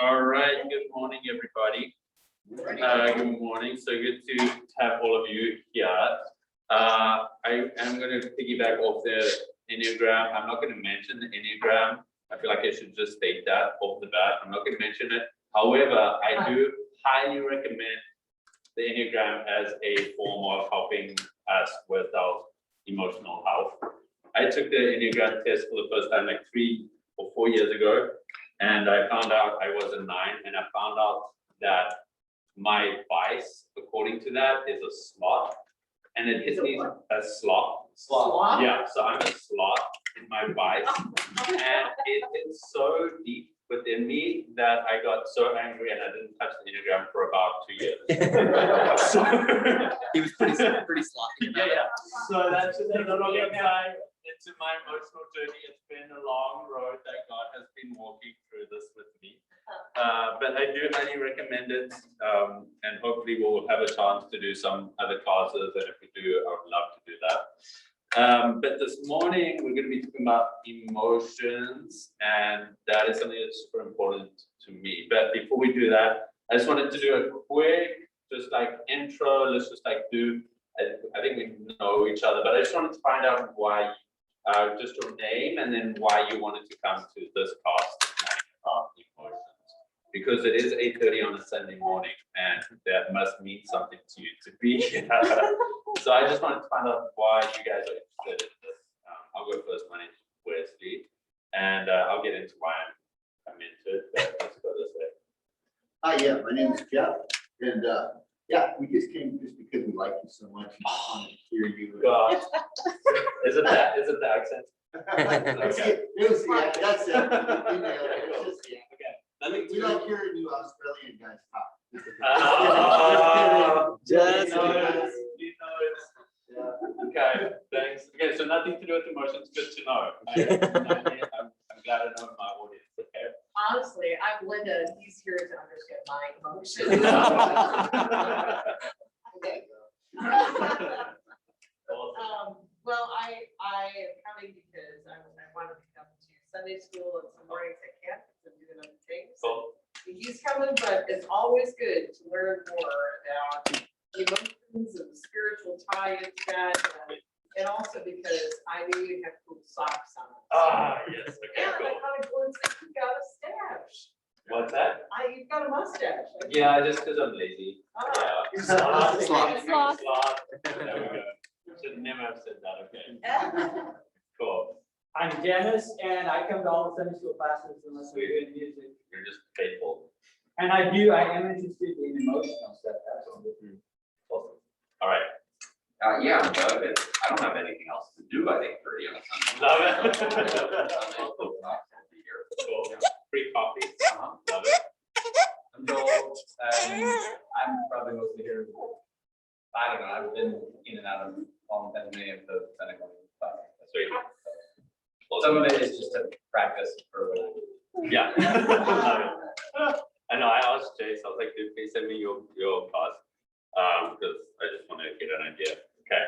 All right, good morning, everybody. Good morning. So good to have all of you here. I am going to piggyback off the Enneagram. I'm not going to mention the Enneagram. I feel like I should just state that off the bat. I'm not going to mention it. However, I do highly recommend the Enneagram as a form of helping us with our emotional health. I took the Enneagram test for the first time like 3 or 4 years ago, and I found out I was a 9, and I found out that my vice, according to that, is a sloth, and it hits me a sloth. Sloth? Yeah, so I'm a sloth in my vice, and it's so deep within me that I got so angry and I didn't touch the Enneagram for about 2 years. So, He was pretty slothy. yeah. So that's just a little insight into my emotional journey. It's been a long road that God has been walking through this with me. But I do highly recommend it, and hopefully we'll have a chance to do some other classes, and if we do, I would love to do that. But this morning we're going to be talking about emotions, and that is something that's super important to me. But before we do that, I just wanted to do a quick, just like intro. Let's just like do, I think we know each other, but I just wanted to find out why, just your name, and then why you wanted to come to this class tonight about emotions. Because it is 8:30 on a Sunday morning, and that must mean something to you to be here. So I just wanted to find out why you guys are interested in this. I'll go first. My name is Wesley, and I'll get into why I'm into it, but let's go this way. Hi, yeah, my name is Jeff, and yeah, we just came just because we like you so much. We just wanted to hear you. God, is it that? Is it the accent? Okay. It was, yeah, that's it. You know, it's just, yeah. Nothing We like hearing you Australian guys talk. Just he knows. Yeah. Okay, thanks. Okay, so nothing to do with emotions. Good to know. I'm glad I know my audience. Okay. Honestly, I'm Linda. He's here to understand my emotions. Okay. Well, I am coming because I wanted to come to Sunday school and some mornings at campus and do other things. Cool. He's coming, but it's always good to learn more about emotions and the spiritual tie into that. And also because I knew you'd have cool socks on. Yes. Okay, And I cool. kind of glimpsed that you got a stash. What's that? You've got a mustache. Yeah, just because I'm lazy. Ah. Yeah. Sloth. Sloth. There we go. Should never have said that. Okay. Cool. I'm Dennis, and I come to all the Sunday school classes unless we're doing music. You're just faithful. And I am interested in emotional stuff, absolutely. Awesome. All right. Yeah, I'm Doug, and I don't have anything else to do, I think, for you. Love it. Cool. Free coffee. Love it. I'm Joel, and I'm probably mostly here. I don't know, I've been in and out of all and many of the Sunday morning classes. Sweet. Some of it is just to practice for when Yeah. Love it. I know. I asked Jace. I was like, "Dude, please send me your class," because I just want to get an idea. Okay.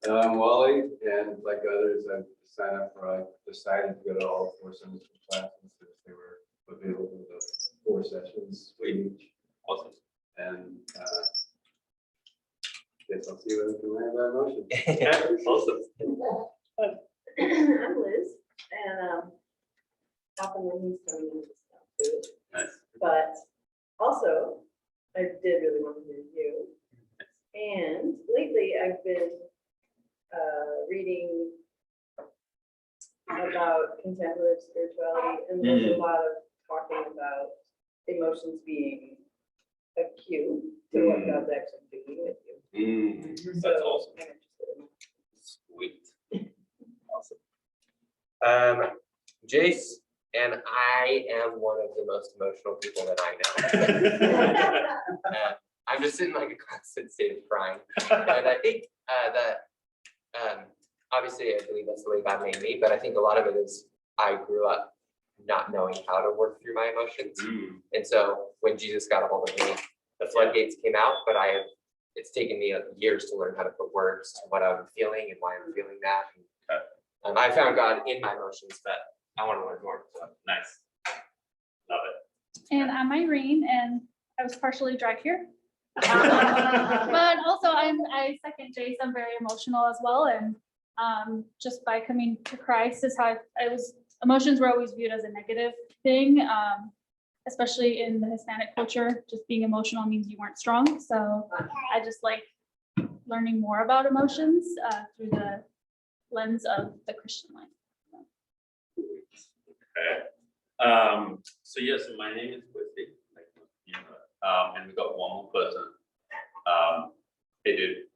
I'm Wally, and like others, I've signed up for, I decided to go to all 4 Sunday school classes because they were available to 4 sessions each. Awesome. And guess I'll see what I can learn about emotion. Okay. Awesome. I'm Liz, and often when he's coming into stuff too. Nice. But also, I did really want to hear you. And lately, I've been reading about contemplative spirituality, and there's a lot of talking about emotions being a cue to what God's actually doing with you. That's awesome. I'm interested in that. Sweet. Awesome. Jace, and I am one of the most emotional people that I know. I'm just in like a constant state of crying. And I think that obviously I believe that's the way God made me, but I think a lot of it is I grew up not knowing how to work through my emotions. And so when Jesus got a hold of me, the floodgates came out, but it's taken me years to learn how to put words to what I'm feeling and why I'm feeling that. And I found God in my emotions, but I want to learn more. So. Nice. Love it. And I'm Irene, and I was partially dragged here. But also I second Jace, I'm very emotional as well. And just by coming to Christ is how emotions were always viewed as a negative thing, especially in the Hispanic culture. Just being emotional means you weren't strong. So I just like learning more about emotions through the lens of the Christian life. Okay. So yes, my name is Christy, like, you know, and we got one more person. Hey, dude.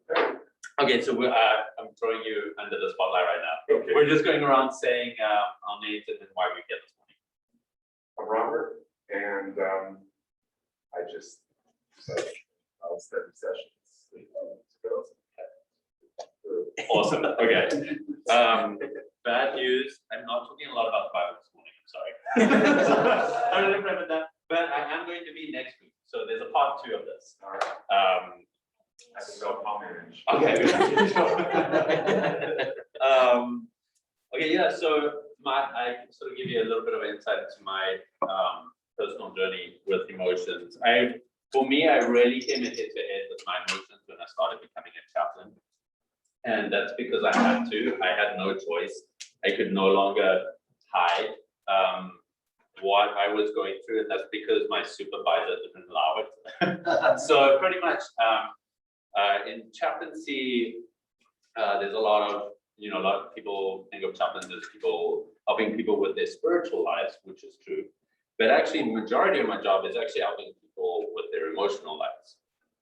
Okay, so I'm throwing you under the spotlight right now. Okay. We're just going around saying our names and then why we're here this morning. I'm Robert, and I just said I'll study sessions 3 months ago. Awesome. Okay. Bad news. I'm not talking a lot about the Bible this morning. I'm sorry. I really remember that. But I am going to be next week. So there's a part 2 of this. All right. I can go home manage. Okay. Okay. Yeah. So I sort of give you a little bit of insight into my personal journey with emotions. For me, I really came head to head with my emotions when I started becoming a chaplain. And that's because I had to. I had no choice. I could no longer hide what I was going through, and that's because my supervisor didn't allow it. So pretty much in chaplaincy, there's a lot of people think of chaplains as people helping people with their spiritual lives, which is true. But actually, majority of my job is actually helping people with their emotional lives.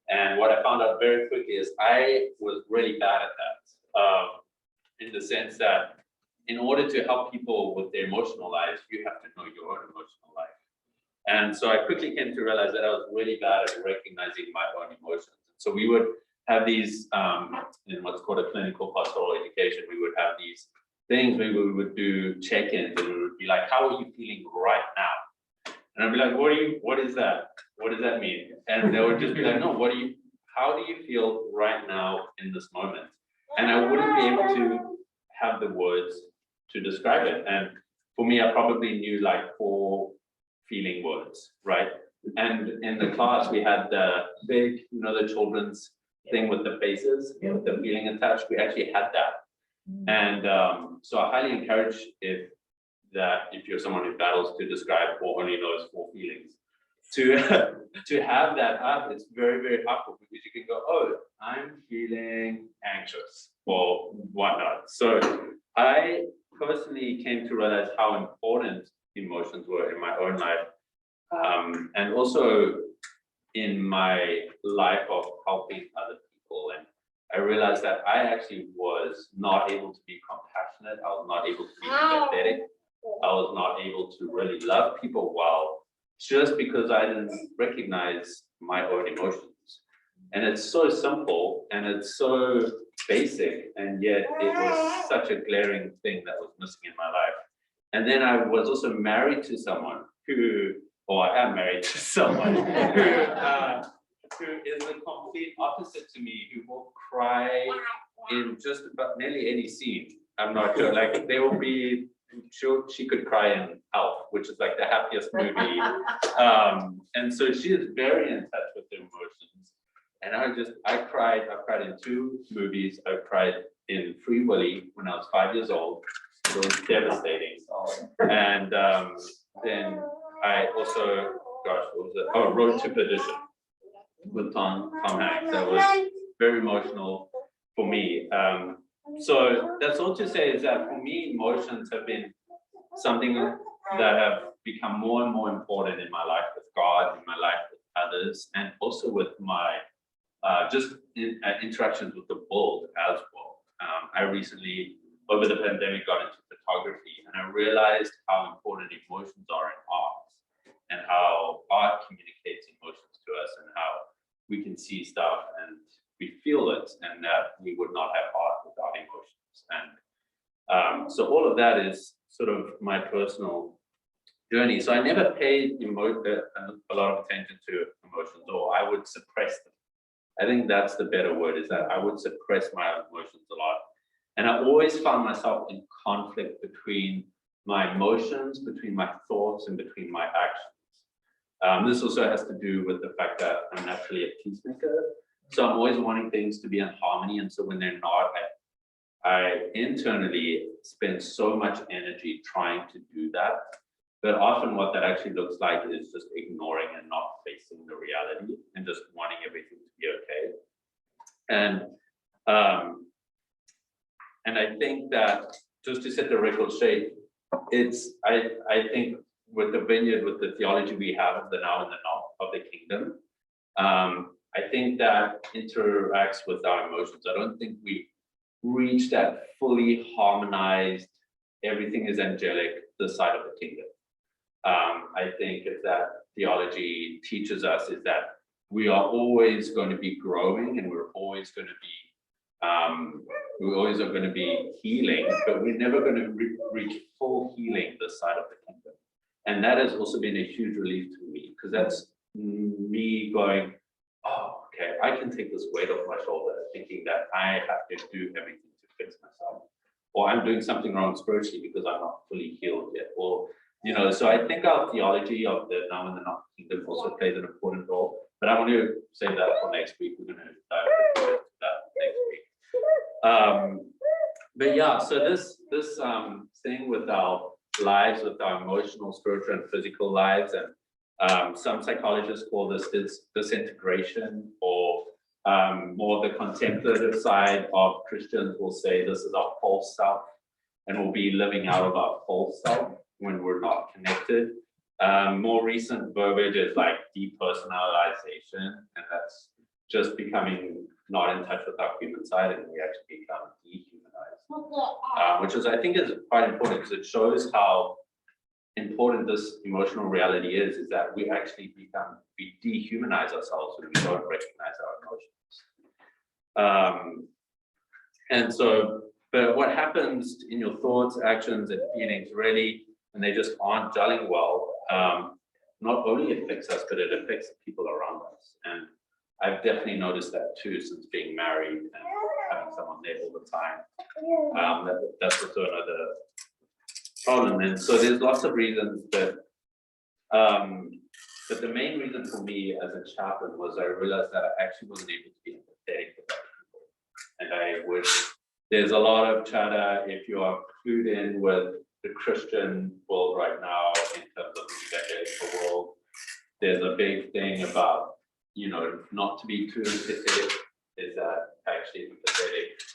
And what I found out very quickly is I was really bad at that, in the sense that in order to help people with their emotional lives, you have to know your own emotional life. And so I quickly came to realize that I was really bad at recognizing my own emotions. So we would have these, in what's called a clinical pastoral education, we would have these things where we would do check-ins, and we would be like, how are you feeling right now? And I'd be like, what is that? What does that mean? And they would just be like, no, how do you feel right now in this moment? And I wouldn't be able to have the words to describe it. And for me, I probably knew like 4 feeling words, right? And in the class, we had the big, the children's thing with the faces, with the feeling attached. We actually had that. And so I highly encourage if you're someone who battles to describe or only knows 4 feelings, to have that up, it's very, very helpful, because you can go, oh, I'm feeling anxious or whatnot. So I personally came to realize how important emotions were in my own life, and also in my life of helping other people. And I realized that I actually was not able to be compassionate. I was not able to be empathetic. I was not able to really love people well, just because I didn't recognize my own emotions. And it's so simple and it's so basic, and yet it was such a glaring thing that was missing in my life. And then I was also married to someone I am married to someone who is the complete opposite to me, who will cry in just about nearly any scene. I'm not sure, like they will be, she could cry in Elf, which is like the happiest movie. And so she is very in touch with her emotions. And I've cried in 2 movies. I cried in Free Willy when I was 5 years old. It was devastating. And then I also, what was it? Oh, Road to Perdition with Tom Hanks. That was very emotional for me. So that's all to say is that for me, emotions have been something that have become more and more important in my life with God, in my life with others, and also with my interactions with the world as well. I recently, over the pandemic, got into photography, and I realized how important emotions are in art, and how art communicates emotions to us, and how we can see stuff and we feel it, and that we would not have art without emotions. And so all of that is sort of my personal journey. So I never paid a lot of attention to emotions, or I would suppress them. I think that's the better word, is that I would suppress my emotions a lot. And I always found myself in conflict between my emotions, between my thoughts, and between my actions. This also has to do with the fact that I'm naturally a peacemaker. So I'm always wanting things to be in harmony. And so when they're not, I internally spend so much energy trying to do that. But often what that actually looks like is just ignoring and not facing the reality and just wanting everything to be okay. And I think that just to set the record straight, I think with the vineyard, with the theology we have of the now and the not of the kingdom, I think that interacts with our emotions. I don't think we reach that fully harmonized, everything is angelic, the side of the kingdom. I think if that theology teaches us is that we are always going to be growing and we're always going to be we always are going to be healing, but we're never going to reach full healing this side of the kingdom. And that has also been a huge relief to me, because that's me going, oh, okay, I can take this weight off my shoulder, thinking that I have to do everything to fix myself, or I'm doing something wrong spiritually because I'm not fully healed yet, or so I think our theology of the now and the not kingdom also plays an important role. But I want to save that for next week. We're going to dive into that next week. But yeah, so this thing with our lives, with our emotional, spiritual, and physical lives, and some psychologists call this disintegration, or more the contemplative side of Christians will say this is our false self, and we'll be living out of our false self when we're not connected. More recent verbiage is like depersonalization, and that's just becoming not in touch with our human side, and we actually become dehumanized, which is, I think, is quite important, because it shows how important this emotional reality is that we actually we dehumanize ourselves when we don't recognize our emotions. And so, but what happens in your thoughts, actions, and feelings really, when they just aren't gelling well, not only affects us, but it affects the people around us. And I've definitely noticed that too, since being married and having someone there all the time. That's also another problem. And so there's lots of reasons that, but the main reason for me as a chaplain was I realized that I actually wasn't able to be empathetic with other people. And I wish there's a lot of chatter, if you are clued in with the Christian world right now in terms of the evangelical world, there's a big thing about, not to be too empathetic, is that actually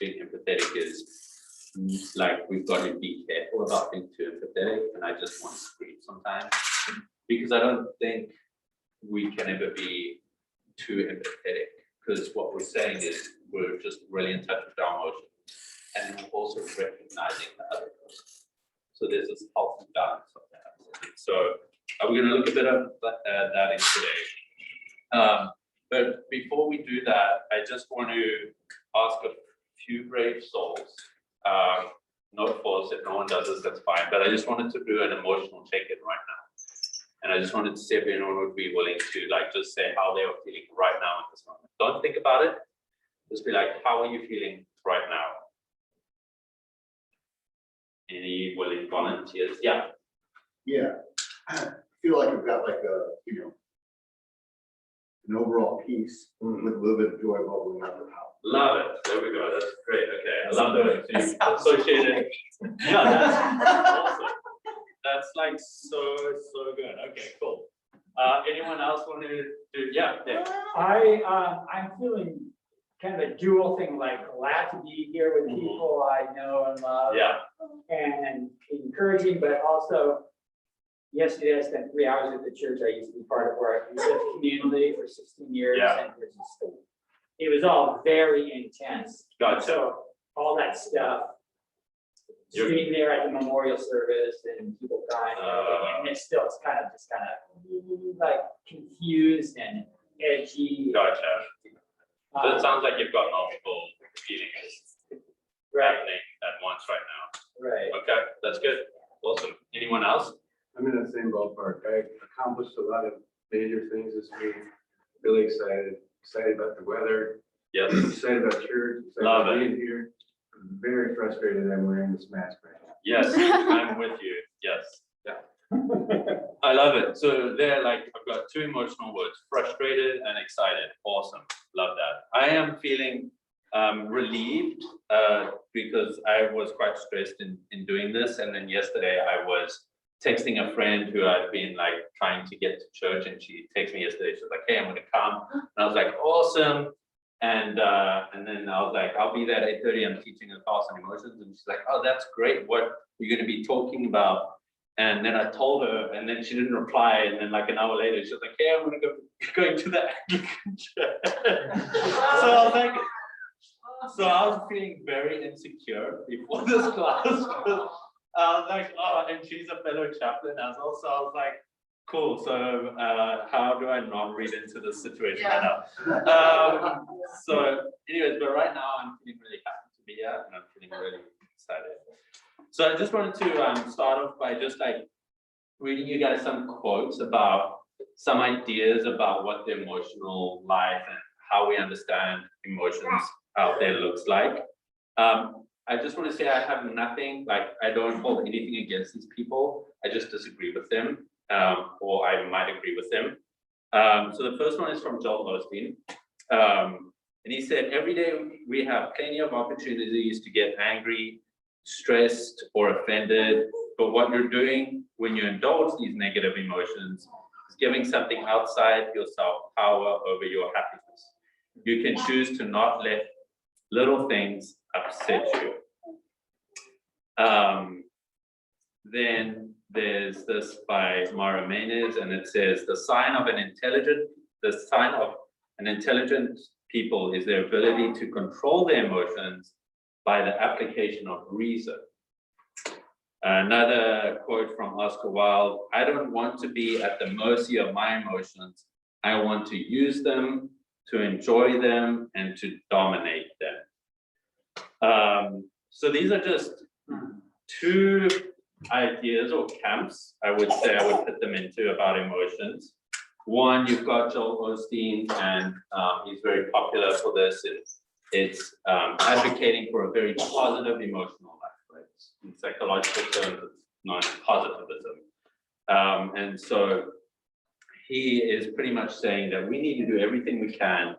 being empathetic is like, we've got to be careful about being too empathetic, and I just want to scream sometimes, because I don't think we can ever be too empathetic, because what we're saying is we're just really in touch with our emotions, and we're also recognizing the other person. So there's this healthy balance of that. So we're going to look a bit of that in today. But before we do that, I just want to ask a few brave souls. No force, if no one does this, that's fine. But I just wanted to do an emotional check-in right now. And I just wanted to see if anyone would be willing to just say how they are feeling right now at this moment. Don't think about it. Just be like, how are you feeling right now? Any willing volunteers? Yeah. Yeah, I feel like I've got like a, an overall peace with a little bit of joy bubbling out of the house. Love it. There we go. That's great. Okay. I love the associated. Yeah, that's awesome. That's like so good. Okay, cool. Anyone else want to do? Yeah. Dave. I'm feeling kind of a dual thing, like glad to be here with people I know and love. Yeah. And encouraging, but also yesterday I spent 3 hours at the church I used to be part of, where I was at community for 16 years. Yeah. And it was all very intense. Gotcha. So all that stuff, being there at the memorial service and people crying, and it's kind of like confused and edgy. Gotcha. So it sounds like you've got multiple feelings happening at once right now. Right. Okay, that's good. Awesome. Anyone else? I'm in that same ballpark. I accomplished a lot of major things this week. Really excited about the weather. Yes. Excited about church. Excited Love about it. being here. I'm very frustrated that I'm wearing this mask right now. Yes, I'm with you. Yes. Yeah. I love it. So they're like, I've got two emotional words, frustrated and excited. Awesome. Love that. I am feeling relieved because I was quite stressed in doing this. And then yesterday I was texting a friend who I've been like trying to get to church, and she texted me yesterday. She was like, hey, I'm gonna come. And I was like, awesome. And then I was like, I'll be there at 8:30. I'm teaching a class on emotions. And she's like, oh, that's great. What you're gonna be talking about? And then I told her, and then she didn't reply. And then like an hour later, she was like, hey, I'm gonna going to the Anglican church. So I was like, so I was feeling very insecure before this class. I was like, oh, and she's a fellow chaplain as well. So I was like, cool. So how do I not read into this situation right now? So anyways, but right now I'm feeling really happy to be here, and I'm feeling really excited. So I just wanted to start off by just like reading you guys some quotes about some ideas about what the emotional life and how we understand emotions out there looks like. I just want to say I have nothing, like I don't hold anything against these people. I just disagree with them, or I might agree with them. So the first one is from Joel Osteen. And he said, every day we have plenty of opportunities to get angry, stressed, or offended. But what you're doing when you indulge these negative emotions is giving something outside yourself power over your happiness. You can choose to not let little things upset you. Then there's this by Mara Maynes, and it says the sign of an intelligent people is their ability to control their emotions by the application of reason. Another quote from Oscar Wilde: I don't want to be at the mercy of my emotions. I want to use them, to enjoy them, and to dominate them. So these are just two ideas or camps, I would say I would put them into about emotions. One, you've got Joel Osteen, and he's very popular for this. It's advocating for a very positive emotional life, right? In psychological terms, it's known as positivism. And so he is pretty much saying that we need to do everything we can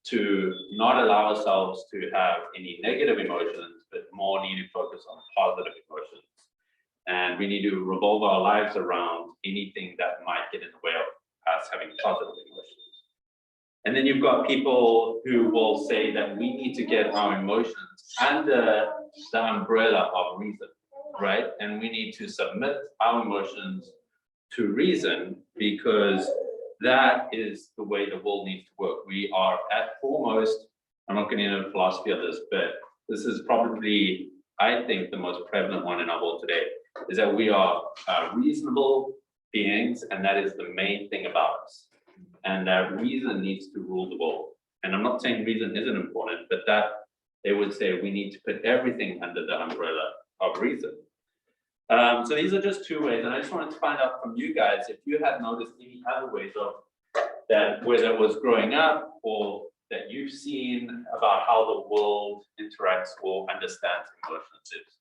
to not allow ourselves to have any negative emotions, but more need to focus on positive emotions. And we need to revolve our lives around anything that might get in the way of us having positive emotions. And then you've got people who will say that we need to get our emotions under the umbrella of reason, right? And we need to submit our emotions to reason, because that is the way the world needs to work. We are at foremost, I'm not getting into the philosophy of this, but this is probably, I think, the most prevalent one in our world today, is that we are reasonable beings, and that is the main thing about us. And that reason needs to rule the world. And I'm not saying reason isn't important, but that they would say we need to put everything under the umbrella of reason. So these are just two ways, and I just wanted to find out from you guys if you had noticed any other ways of that, whether it was growing up or that you've seen about how the world interacts or understands emotions.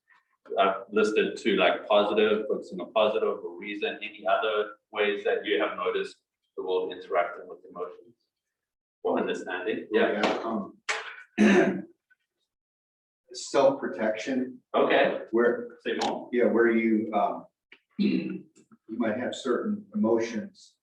I've listed two, like positive, focusing on positive or reason. Any other ways that you have noticed the world interacting with emotions or understanding? Yeah. Self-protection, Okay. where, Say more. yeah, where you might have certain emotions,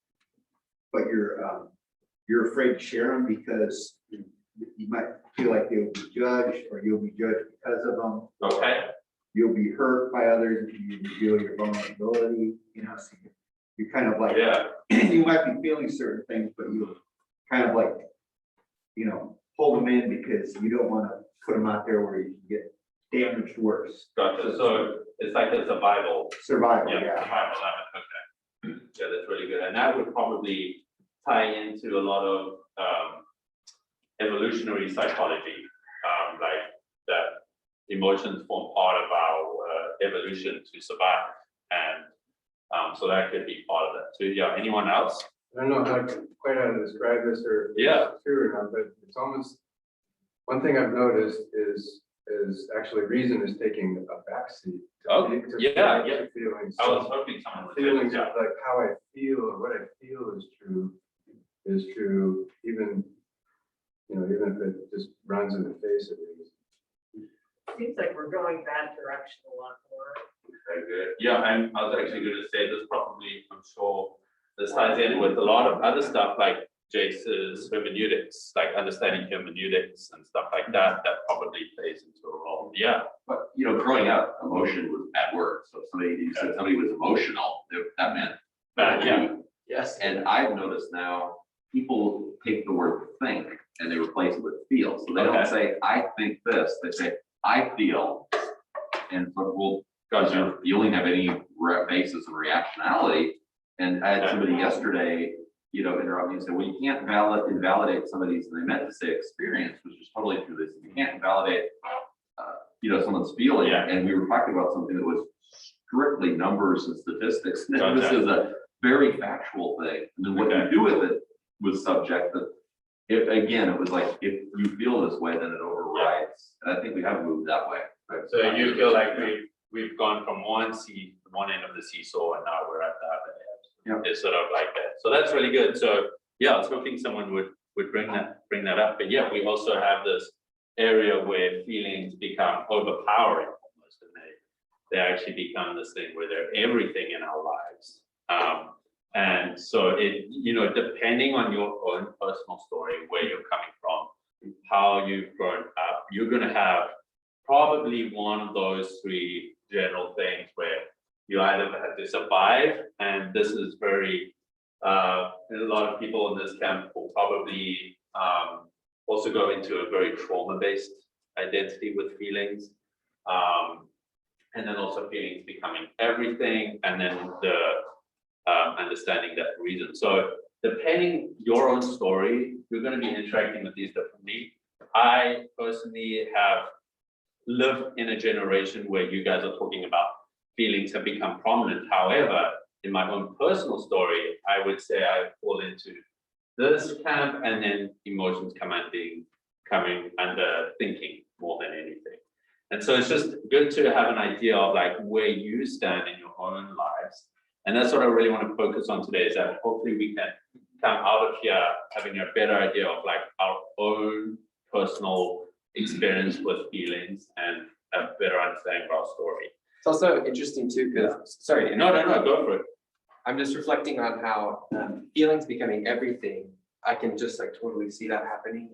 but you're afraid to share them because you might feel like they'll be judged, or you'll be judged because of them. Okay. You'll be hurt by others if you reveal your vulnerability, you know, so you're kind of like, Yeah. you might be feeling certain things, but you kind of like, you know, hold them in because you don't want to put them out there where you can get damaged worse. Gotcha. So it's like a survival. Survival, Yeah, yeah. survival. Okay. Yeah, that's really good. And that would probably tie into a lot of evolutionary psychology, like that emotions form part of our evolution to survive. And so that could be part of that too. Yeah, anyone else? I don't know quite how to describe this or if Yeah. it's true or not, but it's almost, one thing I've noticed is is actually reason is taking a backseat. Oh, yeah. Feelings. I was hoping someone would say Feelings that. of like how I feel or what I feel is true, even, even if it just runs in the face of reason. Seems like we're going that direction a lot more. Very good. Yeah, I was actually going to say this probably, I'm sure this ties in with a lot of other stuff like Jace's hermeneutics, like understanding hermeneutics and stuff like that, that probably plays into a role. Yeah. But, growing up, emotion was bad word. So if you said somebody was emotional, that meant bad. Yeah. Yes. And I've noticed now people take the word think and they replace it with feel. So they don't say, I think this, they say, I feel. And so, well, because you only have any basis of reactionality. And I had somebody yesterday, interrupt me and say, well, you can't invalidate somebody's, and they meant to say experience, which is totally true. This you can't invalidate, someone's feeling. Yeah. And we were talking about something that was strictly numbers and statistics. And Gotcha. this is a very factual thing. And then what you do with it was subjective. If again, it was like, if you feel this way, then it overrides. And I think we have moved that way. So you feel like we've gone from one end of the seesaw and now we're at the other end. Yeah. It's sort of like that. So that's really good. So yeah, I was hoping someone would bring that up. But yeah, we also have this area where feelings become overpowering almost, and they actually become this thing where they're everything in our lives. And so it, depending on your own personal story, where you're coming from, how you've grown up, you're going to have probably one of those three general things where you either have to survive, and this is very, a lot of people in this camp will probably also go into a very trauma-based identity with feelings. And then also feelings becoming everything, and then the understanding that reason. So depending your own story, you're going to be interacting with these differently. I personally have lived in a generation where you guys are talking about feelings have become prominent. However, in my own personal story, I would say I fall into this camp, and then emotions coming under thinking more than anything. And so it's just good to have an idea of like where you stand in your own lives. And that's what I really want to focus on today, is that hopefully we can come out of here having a better idea of like our own personal experience with feelings and a better understanding of our story. It's also interesting too, because, sorry. No, go for it. I'm just reflecting on how feelings becoming everything. I can just like totally see that happening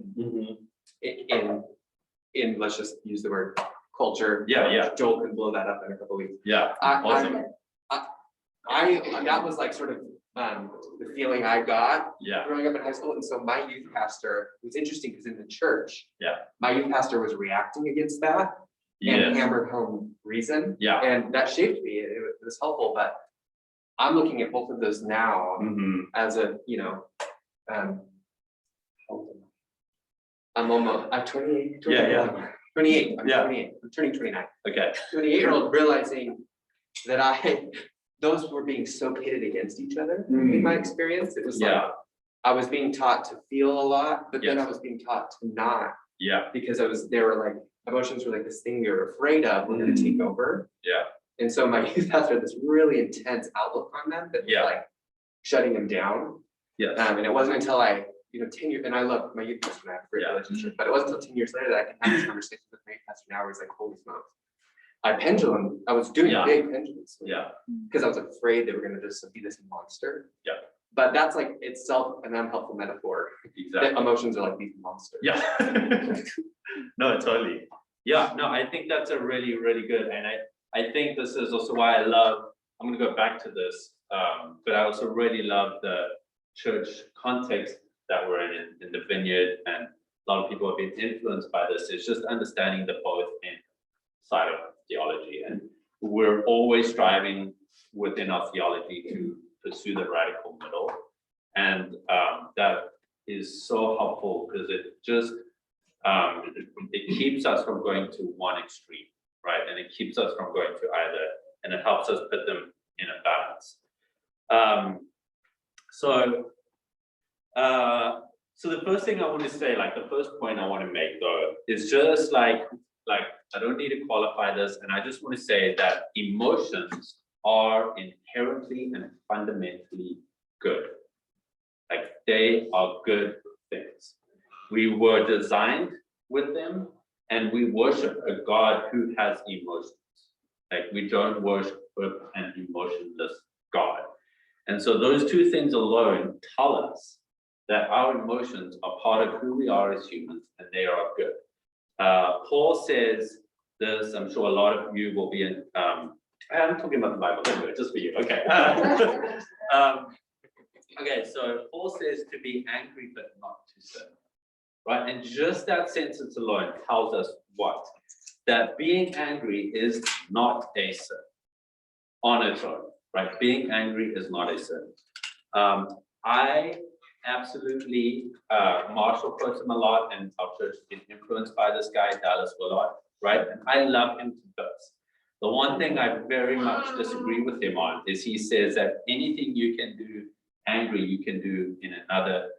in let's just use the word culture. Yeah. Joel can blow that up in a couple weeks. Yeah, awesome. I that was like sort of the feeling I got Yeah. growing up in high school. And so my youth pastor, it was interesting because in the church, Yeah. my youth pastor was reacting against that and hammered home reason. Yeah. And that shaped me. It was helpful, but I'm looking at both of those now as a, I'm 28. 28. I'm 28. I'm turning 29. Okay. 28-year-old realizing that those were being so pitted against each other in my experience. It was like I was being taught to feel a lot, but then I was being taught to not. Yeah. Because they were like, emotions were like this thing you're afraid of, we're going to take over. Yeah. And so my youth pastor had this really intense outlook on them that was like shutting them down. Yeah. And it wasn't until 10 years, and I love my youth pastor and I have a great relationship, but it wasn't until 10 years later that I can have this conversation with my youth pastor now where he's like, holy smokes. I was doing big pendulums. Yeah. Because I was afraid they were going to just be this monster. Yeah. But that's like itself an unhelpful metaphor. Exactly. That emotions are like these monsters. Yeah. No, totally. Yeah, no, I think that's a really, really good. And I think this is also why I'm going to go back to this, but I also really love the church context that we're in the vineyard, and a lot of people have been influenced by this. It's just understanding the both end side of theology, and we're always striving within our theology to pursue the radical middle, and that is so helpful because it just it keeps us from going to one extreme, right? And it keeps us from going to either, and it helps us put them in a balance. So the first thing I want to say, like the first point I want to make though, is just like like, I don't need to qualify this, and I just want to say that emotions are inherently and fundamentally good. Like, they are good things. We were designed with them, and we worship a God who has emotions. Like, we don't worship an emotionless God. And so those two things alone tell us that our emotions are part of who we are as humans, and they are good. Paul says this, I'm sure a lot of you will be in, I'm talking about the Bible, anyway, just for you, okay. Okay, so Paul says to be angry, but not to sin, right? And just that sentence alone tells us what? That being angry is not a sin on its own, right? Being angry is not a sin. I absolutely, Marshall quotes him a lot, and our church has been influenced by this guy, Dallas Willard, right? And I love him to bits. The one thing I very much disagree with him on is he says that anything you can do angry, you can do in another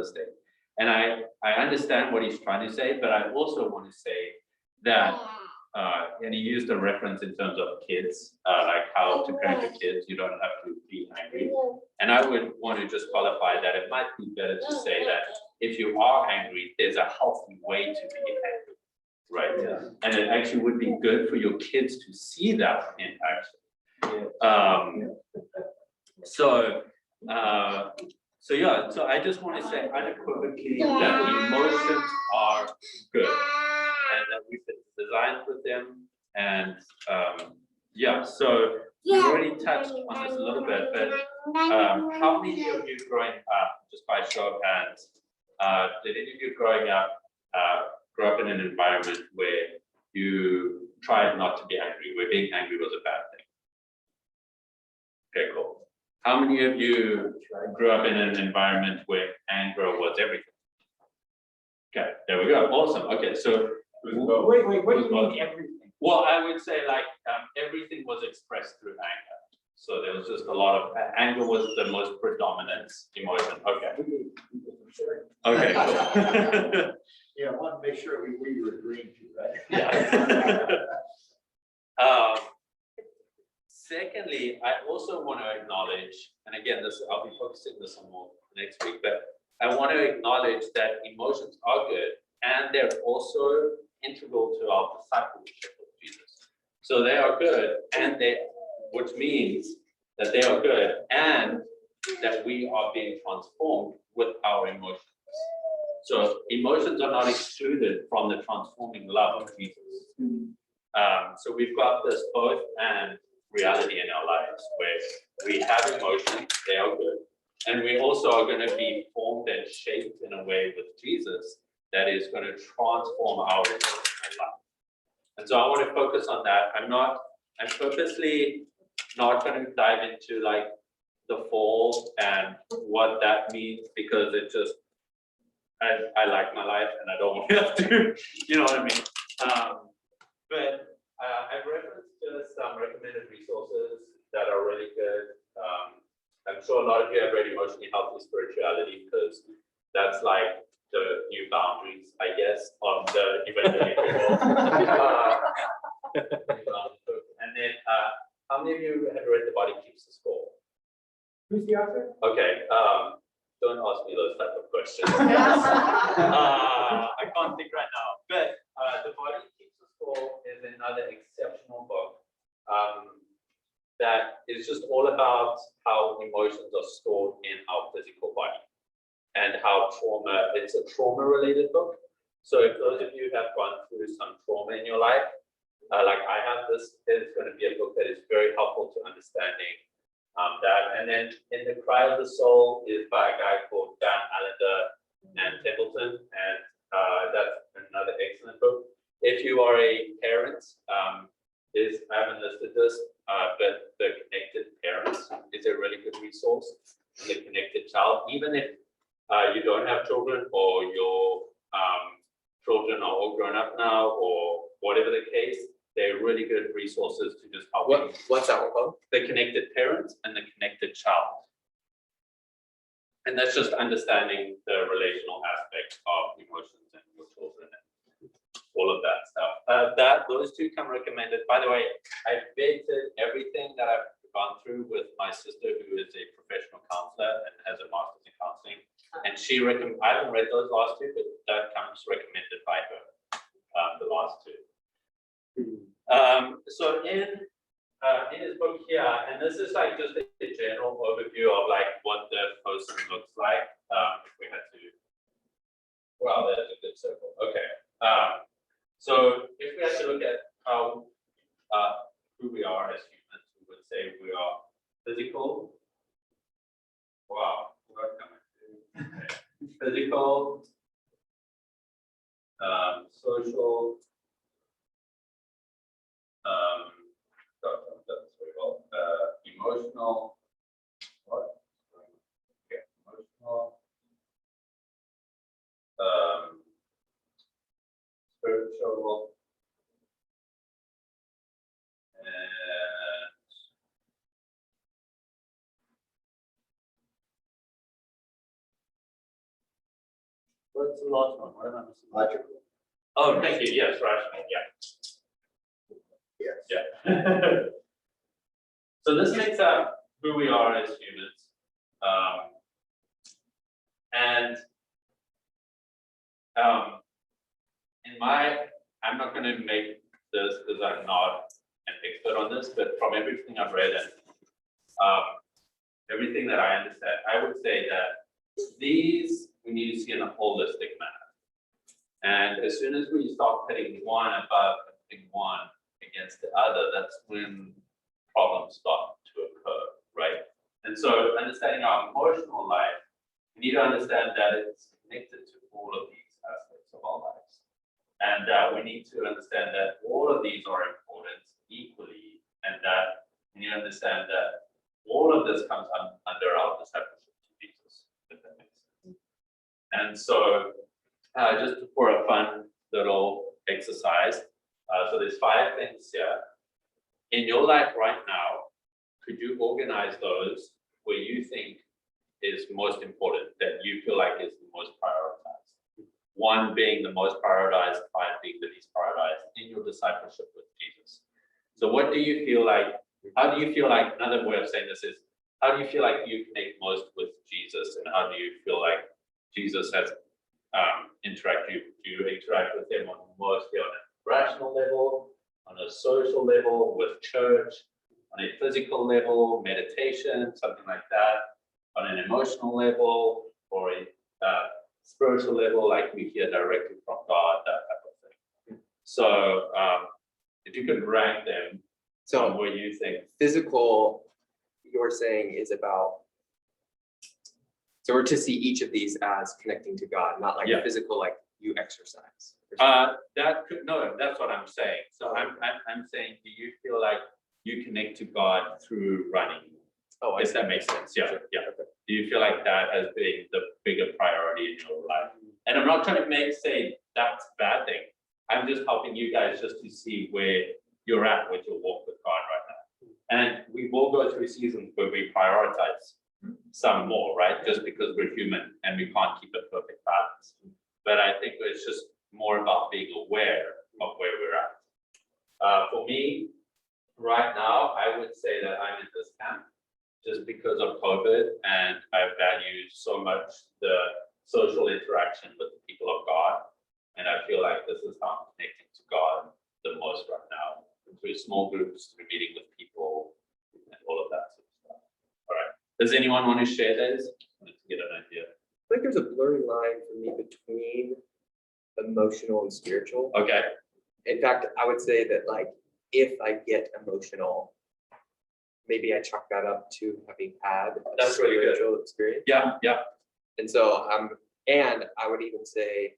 state. And I understand what he's trying to say, but I also want to say that, and he used a reference in terms of kids, like how to parent your kids, you don't have to be angry. And I would want to just qualify that it might be better to say that if you are angry, there's a healthy way to be angry, right? Yeah. And it actually would be good for your kids to see that in action. So I just want to say unequivocally that emotions are good, and that we've been designed with them. And so we already touched on this a little bit, but how many of you growing up, just by show of hands, did any of you growing up grow up in an environment where you tried not to be angry, where being angry was a bad thing? Okay, cool. How many of you grew up in an environment where anger was everything? Okay, there we go. Awesome. Okay, so Wait, what do you mean everything? well, I would say like everything was expressed through anger. So there was just a lot of anger was the most predominant emotion. Okay. Okay. Cool. Yeah, I want to make sure we were agreeing to, right? Yeah. Secondly, I also want to acknowledge, and again, I'll be focusing this on more next week, but I want to acknowledge that emotions are good, and they're also integral to our discipleship of Jesus. So they are good, which means that they are good, and that we are being transformed with our emotions. So emotions are not excluded from the transforming love of Jesus. So we've got this both and reality in our lives where we have emotions, they are good, and we also are going to be formed and shaped in a way with Jesus that is going to transform our life. And so I want to focus on that. I'm purposely not going to dive into like the fall and what that means, because it just, I like my life and I don't want to have to, you know what I mean? But I've referenced some recommended resources that are really good. I'm sure a lot of you have read Emotionally Healthy Spirituality, because that's like the new boundaries, I guess, of the evangelical world. And then, how many of you have read The Body Keeps the Score? Who's the author? Okay, don't ask me those type of questions. I can't think right now, but The Body Keeps the Score is another exceptional book that is just all about how emotions are stored in our physical body and how it's a trauma-related book. So if those of you have gone through some trauma in your life, like I have, this is going to be a book that is very helpful to understanding that. And then In the Cry of the Soul is by a guy called Dan Allender and Templeton, and that's another excellent book. If you are a parent, I haven't listed this, but The Connected Parents is a really good resource. And The Connected Child, even if you don't have children, or your children are all grown up now, or whatever the case, they're really good resources to just help you. What's that one called? The Connected Parent and The Connected Child. And that's just understanding the relational aspect of emotions and your children. all of that stuff. Those two come recommended. By the way, I vetted everything that I've gone through with my sister, who is a professional counselor and has a master's in counseling. And I haven't read those last two, but that comes recommended by her, the last two. So in his book here, and this is like just a general overview of like what the person looks like. If we had to, well, that's a good circle. Okay. So if we had to look at how who we are as humans, we would say we are physical. Wow, what can I do? Okay. Physical, social, emotional, what? Okay, emotional, spiritual, and what's the last one? What am I missing? Logical. Oh, thank you. Yes, rational. Yes. Yeah. So this makes up who we are as humans. I'm not going to make this because I'm not an expert on this, but from everything I've read and everything that I understand, I would say that these we need to see in a holistic manner. And as soon as we start putting one above and putting one against the other, that's when problems start to occur, right? And so understanding our emotional life, we need to understand that it's connected to all of these aspects of our lives. And we need to understand that all of these are important equally, and that we need to understand that all of this comes under our discipleship to Jesus, if that makes sense. And so just for a fun little exercise, so there's 5 things here. In your life right now, could you organize those where you think is most important, that you feel like is the most prioritized? 1 being the most prioritized, 5 being the least prioritized in your discipleship with Jesus. So what do you feel like, how do you feel like, another way of saying this is, how do you feel like you connect most with Jesus, and how do you feel like Jesus has do you interact with him on mostly on a rational level, on a social level, with church, on a physical level, meditation, something like that, on an emotional level, or a spiritual level, like we hear directly from God, that type of thing. So if you could rank them, So what you think. physical, you're saying is about, so we're to see each of these as connecting to God, not like Yeah. physical, like you exercise. or something. That could, no, that's what I'm saying. So I'm saying, do you feel like you connect to God through running? Oh, I If see. that makes sense, yeah, Sure. yeah. Okay. Do you feel like that has been the bigger priority in your life? And I'm not trying to say that's a bad thing. I'm just helping you guys just to see where you're at with your walk with God right now. And we will go through seasons where we prioritize some more, right? Just because we're human and we can't keep a perfect balance. But I think it's just more about being aware of where we're at. For me, right now, I would say that I'm in this camp just because of COVID, and I value so much the social interaction with the people of God. And I feel like this is how I'm connecting to God the most right now, through small groups, through meeting with people, and all of that sort of stuff. All right. Does anyone want to share those? I wanted to get an idea. I think there's a blurry line for me between emotional and spiritual. Okay. In fact, I would say that like, if I get emotional, maybe I chalk that up to having had a That's really good. spiritual experience. Yeah, yeah. And so and I would even say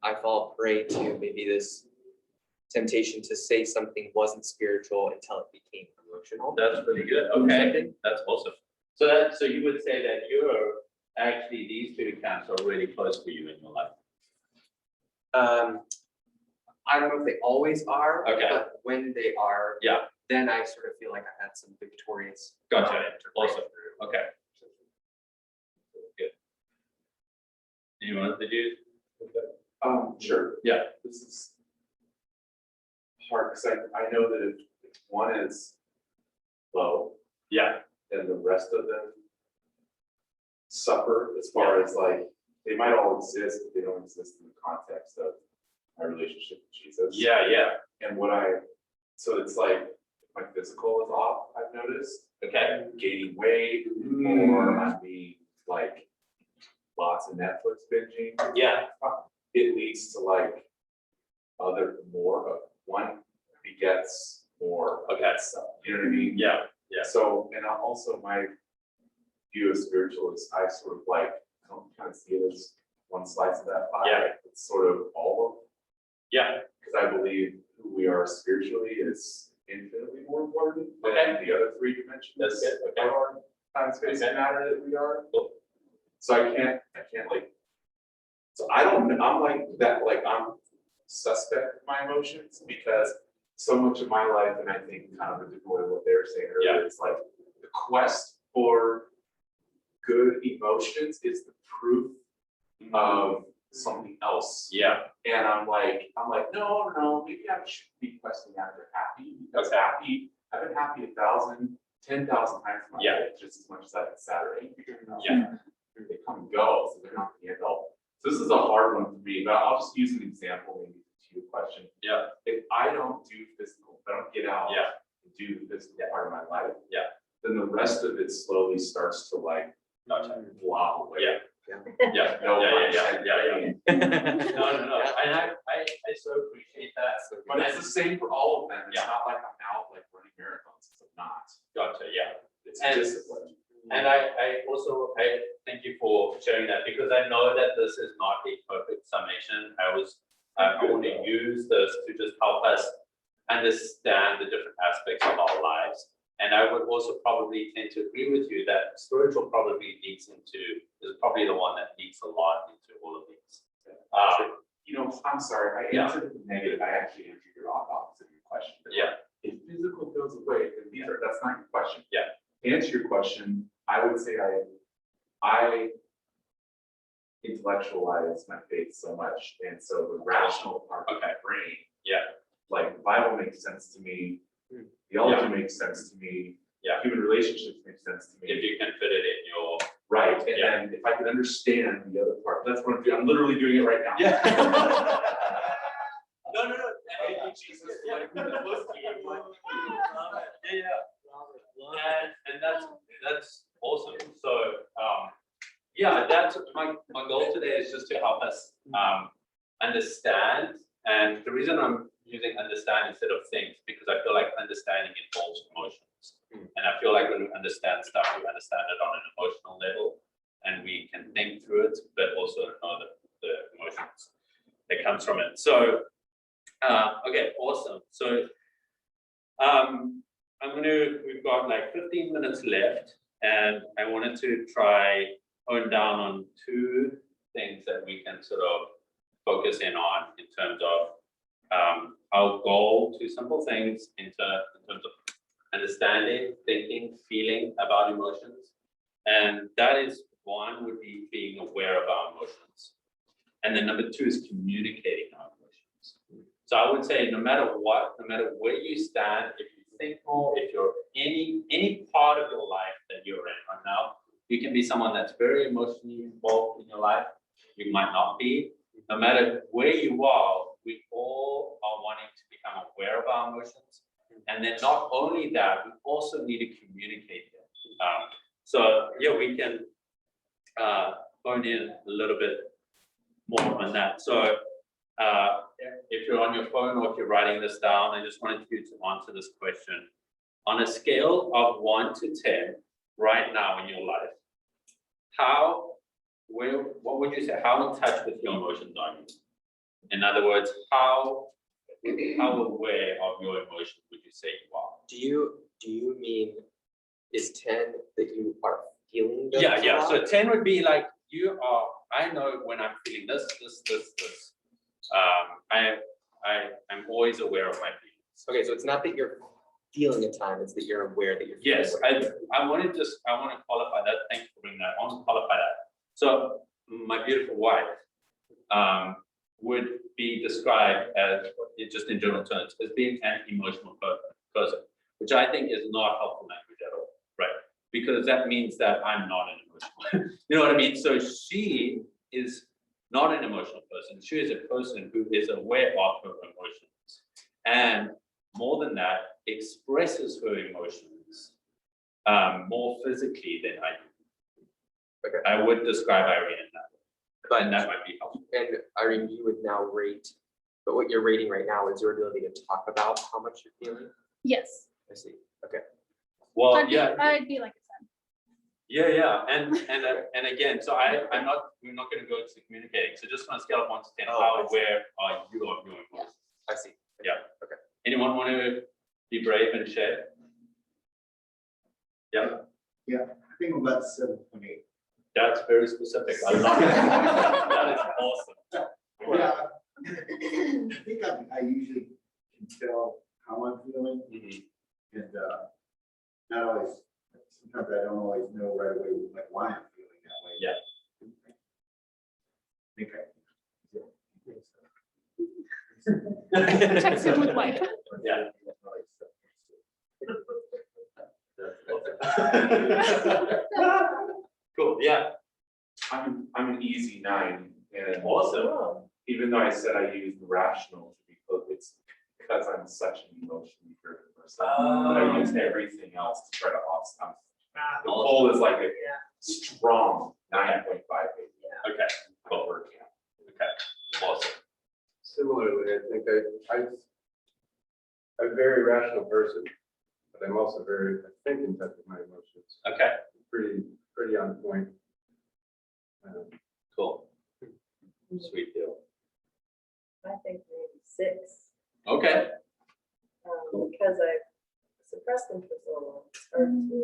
I fall prey to maybe this temptation to say something wasn't spiritual until it became emotional. That's really good. Okay, that's awesome. So you would say that you're actually, these 2 camps are really close for you in your life. I don't know if they always are, Okay. but when they are, Yeah. then I sort of feel like I had some victorious. Gotcha. moment to break Awesome. through. Okay. Good. Anyone, did you? Sure. Yeah. This is hard, because I know that if one is low, Yeah, and the rest of them suffer as far as like, they might all exist, but they don't exist in the context of my relationship with Jesus. yeah, And so it's like, if my physical is off, I've noticed, okay. I'm gaining weight, or I'm being like, lots of Netflix binging. Yeah, It leads to like more of one begets more. Okay. So, you know what I mean? yeah, So, and also my view of spiritual is I sort of like, I don't kind of see it as one slice of that pie. Yeah. It's sort of all of, yeah, because I believe who we are spiritually is infinitely more important than Okay. the other three dimensions. That's good, okay. Of our time, space, and matter that we are. Cool. So I can't like, so I don't, I'm like that, like I'm suspect of my emotions, because so much of my life, and I think kind of the way what they were saying earlier, it's like the quest for good emotions is the proof of something else. yeah, And I'm like, no, maybe I should be questing after happy, because happy, I've been happy 1,000, 10,000 times in my Yeah. life, just as much as I've been sad or angry. Yeah. They come and go, so they're not the end all. So this is a hard one for me, but I'll just use an example maybe to your question. yeah, If I don't do physical, if I don't get out yeah, and do the physical part of my life. Yeah. Then the rest of it slowly starts to like gotcha. blob away. Yeah. Yeah, No, yeah. No, and I so appreciate that. But it's the same for all of them. It's Yeah. not like I'm out like running marathons, because I'm not. Gotcha, yeah. It's And- discipline. And I also thank you for sharing that, because I know that this is not a perfect summation. I want to use this to just help us understand the different aspects of our lives. And I would also probably tend to agree with you that spiritual probably is probably the one that leaks a lot into all of these. You know, I'm sorry, I Yeah. answered the negative. I actually answered your opposite of your question. But Yeah. If physical goes away, then that's not your question. Yeah. To answer your question, I would say I intellectualize my faith so much, and so the rational part of my brain, Yeah. like the Bible makes sense to me, theology makes sense to me, Yeah. human relationships make sense to me. If you can fit it in your. Right, and Yeah. then if I could understand the other part, that's what I'm doing. I'm literally doing it right now. Yeah. No. Thank you, Jesus. Like, we're supposed to be like, Yeah. And that's awesome. So, yeah, that's my goal today is just to help us understand. And the reason I'm using understand instead of think, because I feel like understanding involves emotions. And I feel like when we understand stuff, we understand it on an emotional level, and we can think through it, but also know the emotions that comes from it. So, okay, awesome. So, we've got like 15 minutes left, and I wanted to try hone down on two things that we can sort of focus in on in terms of our goal, two simple things in terms of understanding, thinking, feeling about emotions. And that is one would be being aware of our emotions. And then number two is communicating our emotions. So I would say no matter what, no matter where you stand, if you think more, if you're any part of your life that you're in right now, you can be someone that's very emotionally involved in your life. You might not be. No matter where you are, we all are wanting to become aware of our emotions. And then not only that, we also need to communicate them. So yeah, we can hone in a little bit more on that. So if you're on your phone or if you're writing this down, I just wanted you to answer this question. On a scale of 1 to 10, right now in your life, what would you say, how in touch with your emotions are you? In other words, how aware of your emotions would you say you are? Do you mean is 10 that you are feeling those a Yeah. lot? So 10 would be like I know when I'm feeling this. I'm always aware of my feelings. Okay, so it's not that you're feeling a time, it's that you're aware that you're feeling. Yes, I want to qualify that. Thanks for bringing that. I want to qualify that. So my beautiful wife, would be described as, just in general terms, as being an emotional person, which I think is not helpful language at all, right? Because that means that I'm not an emotional, you know what I mean? So she is not an emotional person. She is a person who is aware of her emotions, and more than that, expresses her emotions more physically than I do. Okay. I would describe Irene in that way, and that might be helpful. And Irene, you would now rate, but what you're rating right now is your ability to talk about how much you're feeling? Yes. I see, okay. Well, I'd be- yeah, I'd be like a 10. yeah, and again, so we're not going to go to communicating. So just on a scale of 1 to 10, Oh, how I see. aware are you of your emotions? I see. Yeah. Okay. Anyone want to be brave and share? Yeah, I think I'm about 7.8. that's very specific. I love it. That is awesome. Yeah. I think I usually can tell how I'm feeling, Mhm. and not always, sometimes I don't always know right away like why I'm feeling that way. Yeah. I think I. Text him with wife. Yeah. Cool, yeah, I'm an easy 9, and awesome. Oh, even though I said I use rational to be close, it's because I'm such an emotionally driven person. But I use everything else to try to offset. The goal is like a strong 9.5. Okay, cool. Okay, awesome. Similarly, I think I'm a very rational person, but I'm also very, I think, in touch with my emotions. Okay, Pretty on point. cool. Sweet deal. I think maybe 6. Okay, Because I suppressed them for so long, it's hard to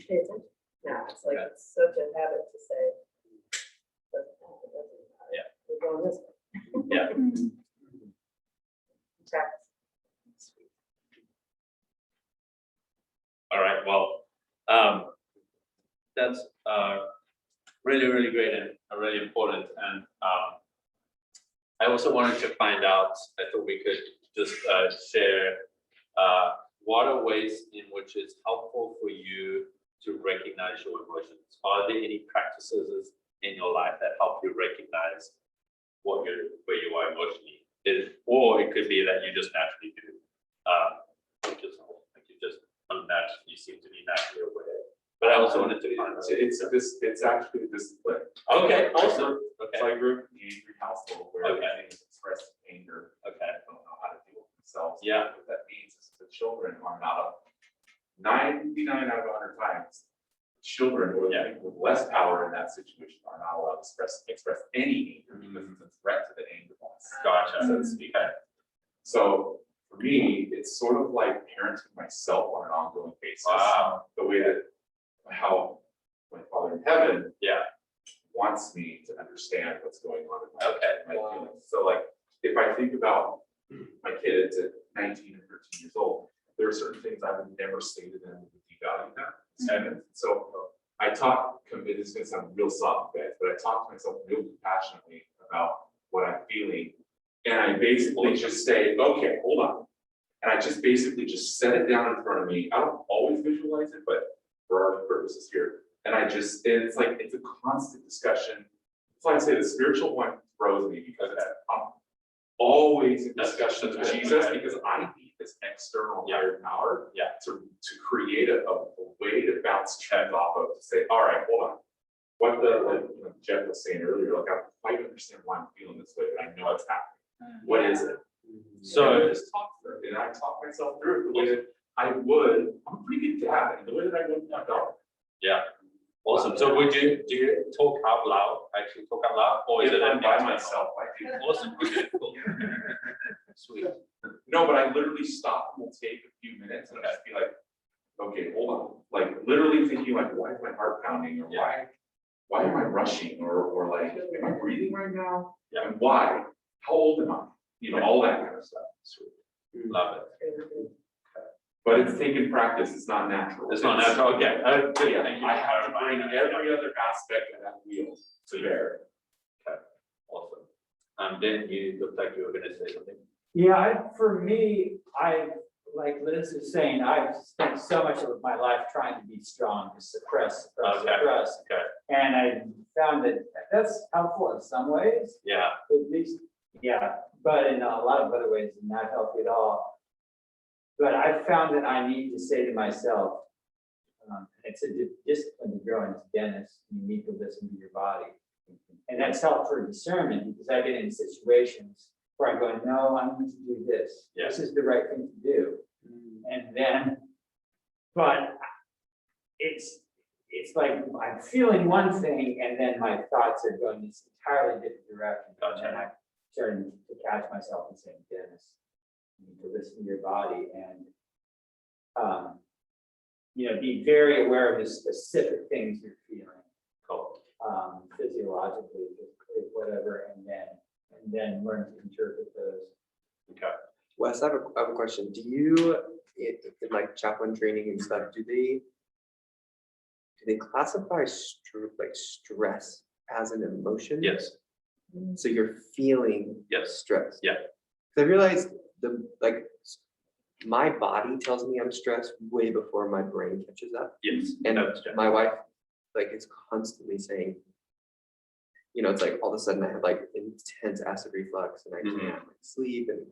pay attention. Now, it's like, it's such a habit to say. Doesn't matter. Yeah. We're going this way. yeah. Mm. Practice. All right, well, that's really, really great and really important. And I also wanted to find out, I thought we could just share what are ways in which it's helpful for you to recognize your emotions. Are there any practices in your life that help you recognize where you are emotionally? Or it could be that you just naturally do. You seem to be naturally aware. But I also wanted to find out. It's actually a discipline. Okay, awesome. So Okay, I grew up in an angry household where Okay. everything is expressed in anger. okay, I don't know how to deal with themselves. Yeah. What that means is the children are not 99 out of 100 times. Children or the people with less power in that situation are not allowed to express any anger because it's a threat to the anger boss. gotcha. So to speak. So for me, it's sort of like parenting myself on an ongoing basis. Wow. The way that how my Father in heaven Yeah, wants me to understand what's going on in my, Okay. my feelings. So like, if I think about my kids at 19 and 13 years old, there are certain things I would never say to them to devalue them. And so I talk, this is gonna sound real soft, guys, but I talk to myself real passionately about what I'm feeling. And I basically just say, okay, hold on. And I just basically just set it down in front of me. I don't always visualize it, but for our purposes here. And it's like, it's a constant discussion. So I say the spiritual one throws me because I'm always in discussion with Jesus because I need this external higher power to create a way to bounce trends off of, to say, all right, hold on. What Jeff was saying earlier, like I quite understand why I'm feeling this way, but I know it's happening. What is it? So I just talk through it, and I talk myself through it the way that I would. I'm a pretty good dad, and the way that I would my daughter. yeah. Awesome. So do you talk out loud, actually talk out loud, or is If it I'm by external? myself, I do. Awesome. Okay, cool. Sweet. No, but I literally stop and we'll take a few minutes and I'll just be like, okay, hold on. Like literally thinking like, why is my heart pounding, or why am I rushing, or like, am I breathing right now? Yeah. And why? How old am I? All that kind of stuff. Sweet. Love it. But it's taken practice. It's not natural. It's not natural. Okay. Yeah, Thank you I for have to clarifying bring that. every other aspect of that wheel to bear. Then you looked like you were gonna say something. Yeah, for me, like Liz is saying, I've spent so much of my life trying to be strong, to suppress. Okay. Okay, And I found that that's helpful in some ways, yeah, at least, yeah, but in a lot of other ways, not healthy at all. But I found that I need to say to myself, it's a discipline to grow into Dennis, you need to listen to your body. And that's helpful for discernment, because I get in situations where I'm going, no, I need to do this. Yeah. This is the right thing to do. And then, but it's like I'm feeling one thing and then my thoughts are going this entirely different direction. Gotcha. And I'm starting to catch myself and saying, Dennis, you need to listen to your body and, be very aware of the specific things you're feeling. cool. Physiologically, whatever, and then learn to interpret those. Okay. Wes, I have a question. Do you, in like chaplain training and stuff, do they classify stress as an emotion? Yes, So you're feeling yes, stress? Yeah. 'Cause I realized my body tells me I'm stressed way before my brain catches up. yes. And that's true. my wife is constantly saying, it's like all of a sudden I have intense acid reflux and I can't sleep, and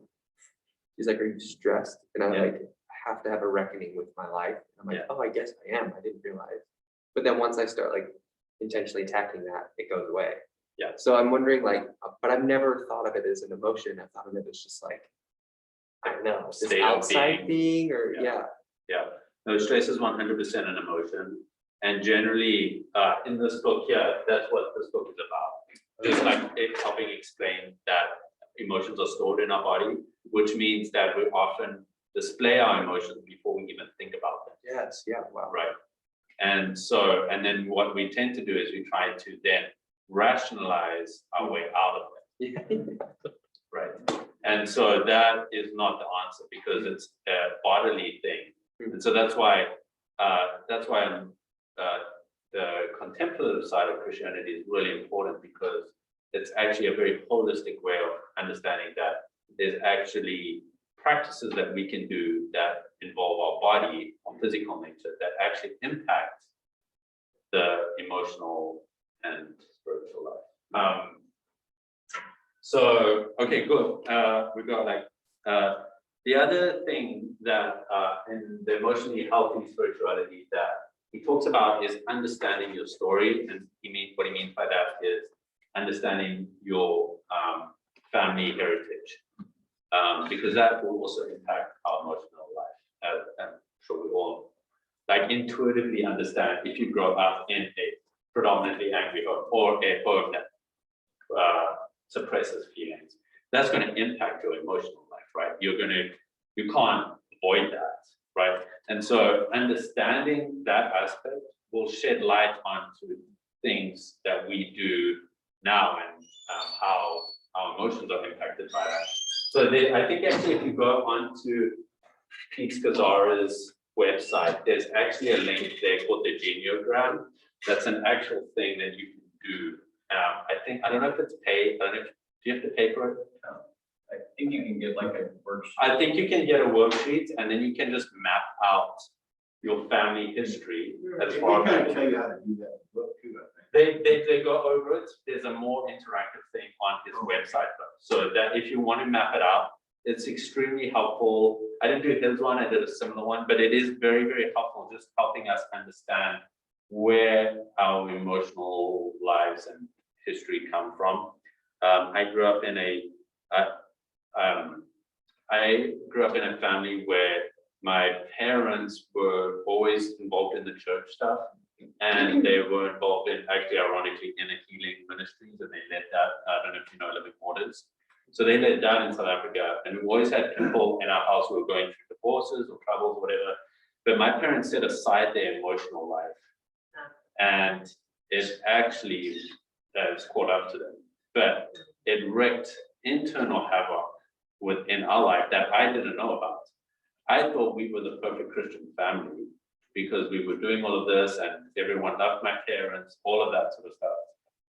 she's like, are you stressed? And I Yeah. have to have a reckoning with my life. I'm like, Yeah. oh, I guess I am. I didn't realize. But then once I start intentionally attacking that, it goes away. Yeah. So I'm wondering but I've never thought of it as an emotion. I thought of it as just I don't know, this State of outside thing or Yeah. Yeah, no, stress is 100% an emotion. And generally, in this book here, that's what this book is about. Just it helping explain that emotions are stored in our body, which means that we often display our emotions before we even think about them. Yes, yeah, wow. Right. And then what we tend to do is we try to then rationalize our way out of it. Right. And so that is not the answer, because it's a bodily thing. And so that's why the contemplative side of Christianity is really important, because it's actually a very holistic way of understanding that there's actually practices that we can do that involve our body, our physical nature, that actually impact the emotional and spiritual life. So, okay, good. We got the other thing that in the emotionally healthy spirituality that he talks about is understanding your story. And what he means by that is understanding your family heritage, because that will also impact our emotional life. I'm sure we all intuitively understand if you grow up in a predominantly angry home or a home that suppresses feelings, that's going to impact your emotional life, right? You can't avoid that, right? And so understanding that aspect will shed light onto things that we do now and how our emotions are impacted by that. So I think actually if you go onto Pete Scazzara's website, there's actually a link there called the Geniogram. That's an actual thing that you can do. I don't know if it's paid. Do you have to pay for it? I think you can get a worksheet. I think you can get a worksheet, and then you can just map out your family history as They far kind as of tell you how to do that book too, I think. they go over it. There's a more interactive thing on his website though, so that if you want to map it out, it's extremely helpful. I didn't do his one, I did a similar one, but it is very, very helpful, just helping us understand where our emotional lives and history come from. I grew up in a family where my parents were always involved in the church stuff, and they were involved in, actually ironically, in a healing ministries, and they led that. I don't know if you know Living Waters. So they led that in South Africa, and we always had people in our house who were going through divorces or troubles or whatever. But my parents set aside their emotional life, and it actually has caught up to them. But it wreaked internal havoc within our life that I didn't know about. I thought we were the perfect Christian family because we were doing all of this and everyone loved my parents, all of that sort of stuff.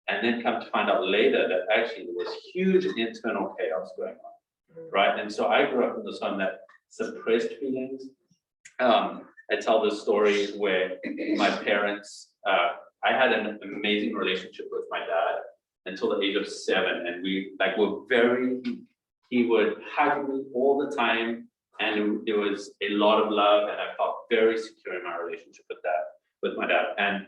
And then come to find out later that actually there was huge internal chaos going on, right? And so I grew up in this home that suppressed feelings. I tell this story where my parents, I had an amazing relationship with my dad until the age of 7, and we were very, he would hug me all the time, and there was a lot of love, and I felt very secure in my relationship with my dad. And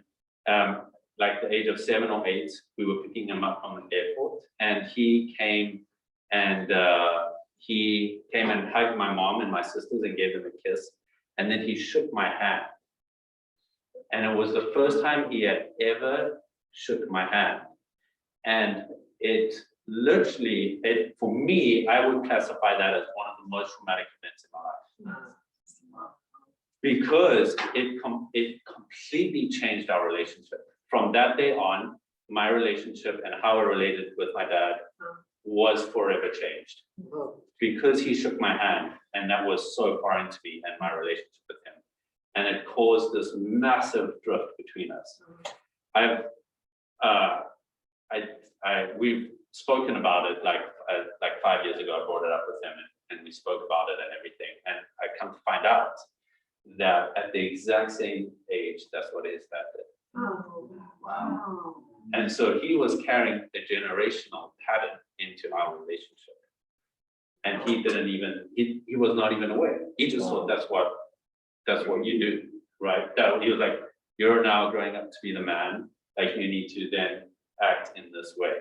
like the age of 7 or 8, we were picking him up from the airport, and he came and hugged my mom and my sisters and gave them a kiss, and then he shook my hand. And it was the first time he had ever shook my hand. And it literally, for me, I would classify that as one of the most traumatic events in my life. Because it completely changed our relationship. From that day on, my relationship and how I related with my dad was forever changed. Because he shook my hand, and that was so foreign to me and my relationship with him. And it caused this massive drift between us. We've spoken about it like 5 years ago. I brought it up with him, and we spoke about it and everything. And I come to find out that at the exact same age, that's what his dad did. Oh, wow. And so he was carrying a generational pattern into our relationship. And he didn't even, he was not even aware. He just thought that's what you do, right? That he was like, you're now growing up to be the man, like you need to then act in this way.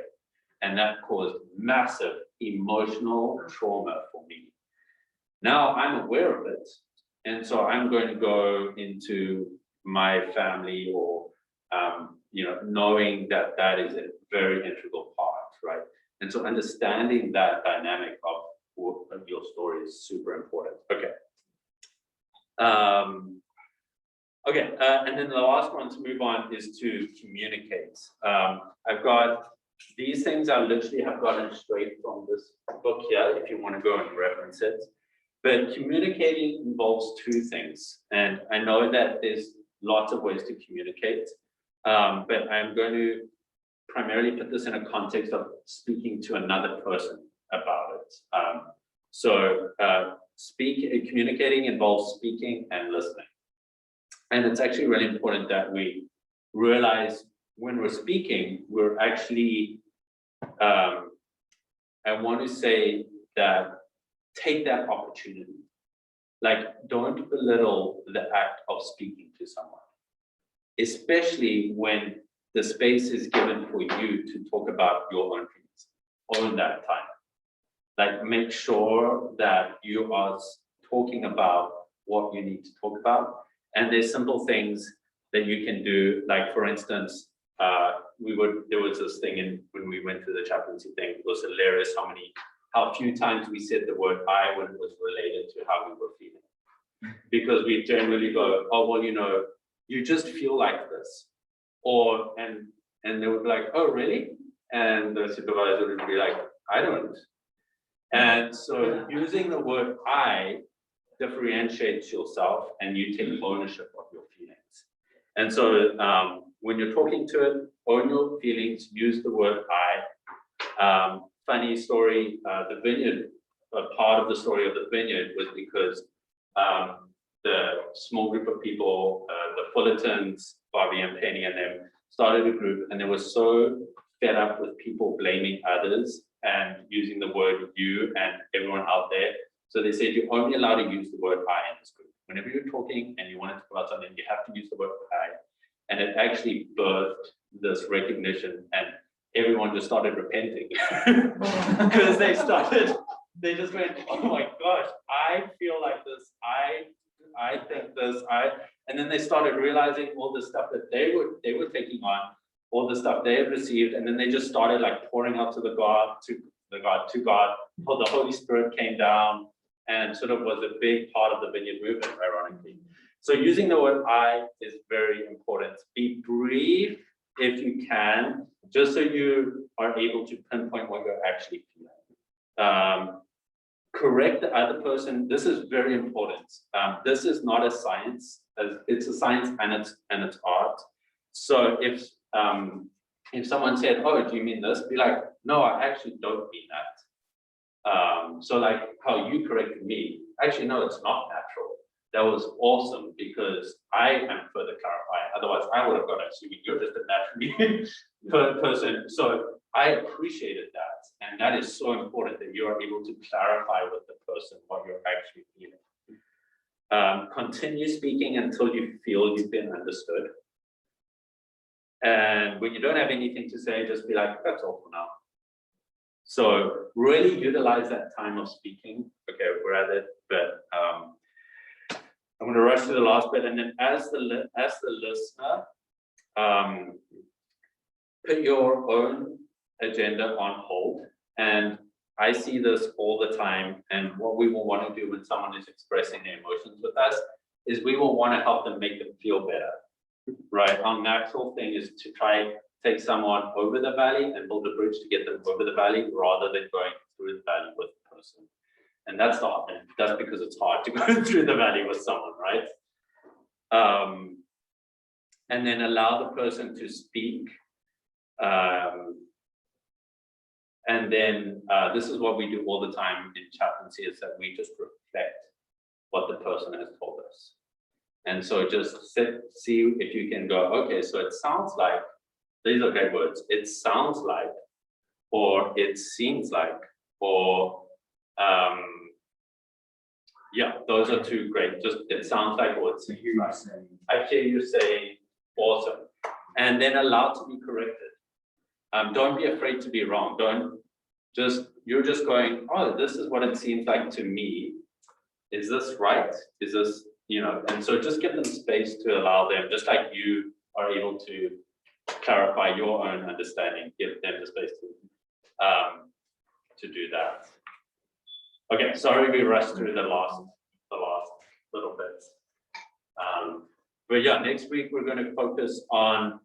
And that caused massive emotional trauma for me. Now I'm aware of it. And so I'm going to go into my family or, knowing that that is a very integral part, right? And so understanding that dynamic of your story is super important. Okay. And then the last one to move on is to communicate. I've got these things I literally have gotten straight from this book here, if you want to go and reference it. But communicating involves two things. And I know that there's lots of ways to communicate, but I'm going to primarily put this in a context of speaking to another person about it. Communicating involves speaking and listening. And it's actually really important that we realize when we're speaking, we're actually, I want to say that take that opportunity. Like, don't belittle the act of speaking to someone, especially when the space is given for you to talk about your own feelings. Own that time. Like, make sure that you are talking about what you need to talk about. And there's simple things that you can do. Like, for instance, there was this thing when we went through the chaplaincy thing, it was hilarious how few times we said the word I when it was related to how we were feeling. Because we generally go, oh, well, you just feel like this. And they would be like, oh, really? And the supervisor would be like, I don't. And so using the word I differentiates yourself, and you take ownership of your feelings. And so when you're talking to it, own your feelings, use the word I. Funny story, the vineyard, a part of the story of the vineyard was because the small group of people, the Fullertons, Bobby and Penny and them, started a group, and they were so fed up with people blaming others and using the word you and everyone out there. So they said, you're only allowed to use the word I in this group. Whenever you're talking and you want to talk about something, you have to use the word I. And it actually birthed this recognition, and everyone just started repenting because they just went, oh my gosh, I feel like this, I think this, and then they started realizing all the stuff that they were taking on, all the stuff they had received, and then they just started like pouring out to God, till the Holy Spirit came down and sort of was a big part of the Vineyard movement, ironically. So using the word I is very important. Be brief if you can, just so you are able to pinpoint what you're actually feeling. Correct the other person. This is very important. This is not a science. It's a science and it's art. So if if someone said, oh, do you mean this? Be like, no, I actually don't mean that. So like how you corrected me, actually, no, it's not natural. That was awesome because I am further clarifying. Otherwise, I would have gone assuming you're just a naturally person. So I appreciated that. And that is so important that you are able to clarify with the person what you're actually feeling. Continue speaking until you feel you've been understood. And when you don't have anything to say, just be like, that's all for now. So really utilize that time of speaking. Okay, we're at it, but I'm going to rush to the last bit, and then as the listener, put your own agenda on hold. And I see this all the time. And what we will want to do when someone is expressing their emotions with us is we will want to help them make them feel better. Right? Our natural thing is to try take someone over the valley and build a bridge to get them over the valley rather than going through the valley with the person. And that's because it's hard to go through the valley with someone, right? And then allow the person to speak. And then this is what we do all the time in chaplaincy, is that we just reflect what the person has told us. And so just see if you can go, okay, so it sounds like, these are great words, it sounds like, or it seems like, or yeah, those are two great. Just it sounds like, or it seems like. I hear you say, awesome. And then allow to be corrected. Don't be afraid to be wrong. You're just going, oh, this is what it seems like to me. Is this right? Is this, and so just give them space to allow them, just like you are able to clarify your own understanding, give them the space to do that. Okay, sorry we rushed through the last little bits. But yeah, next week we're going to focus on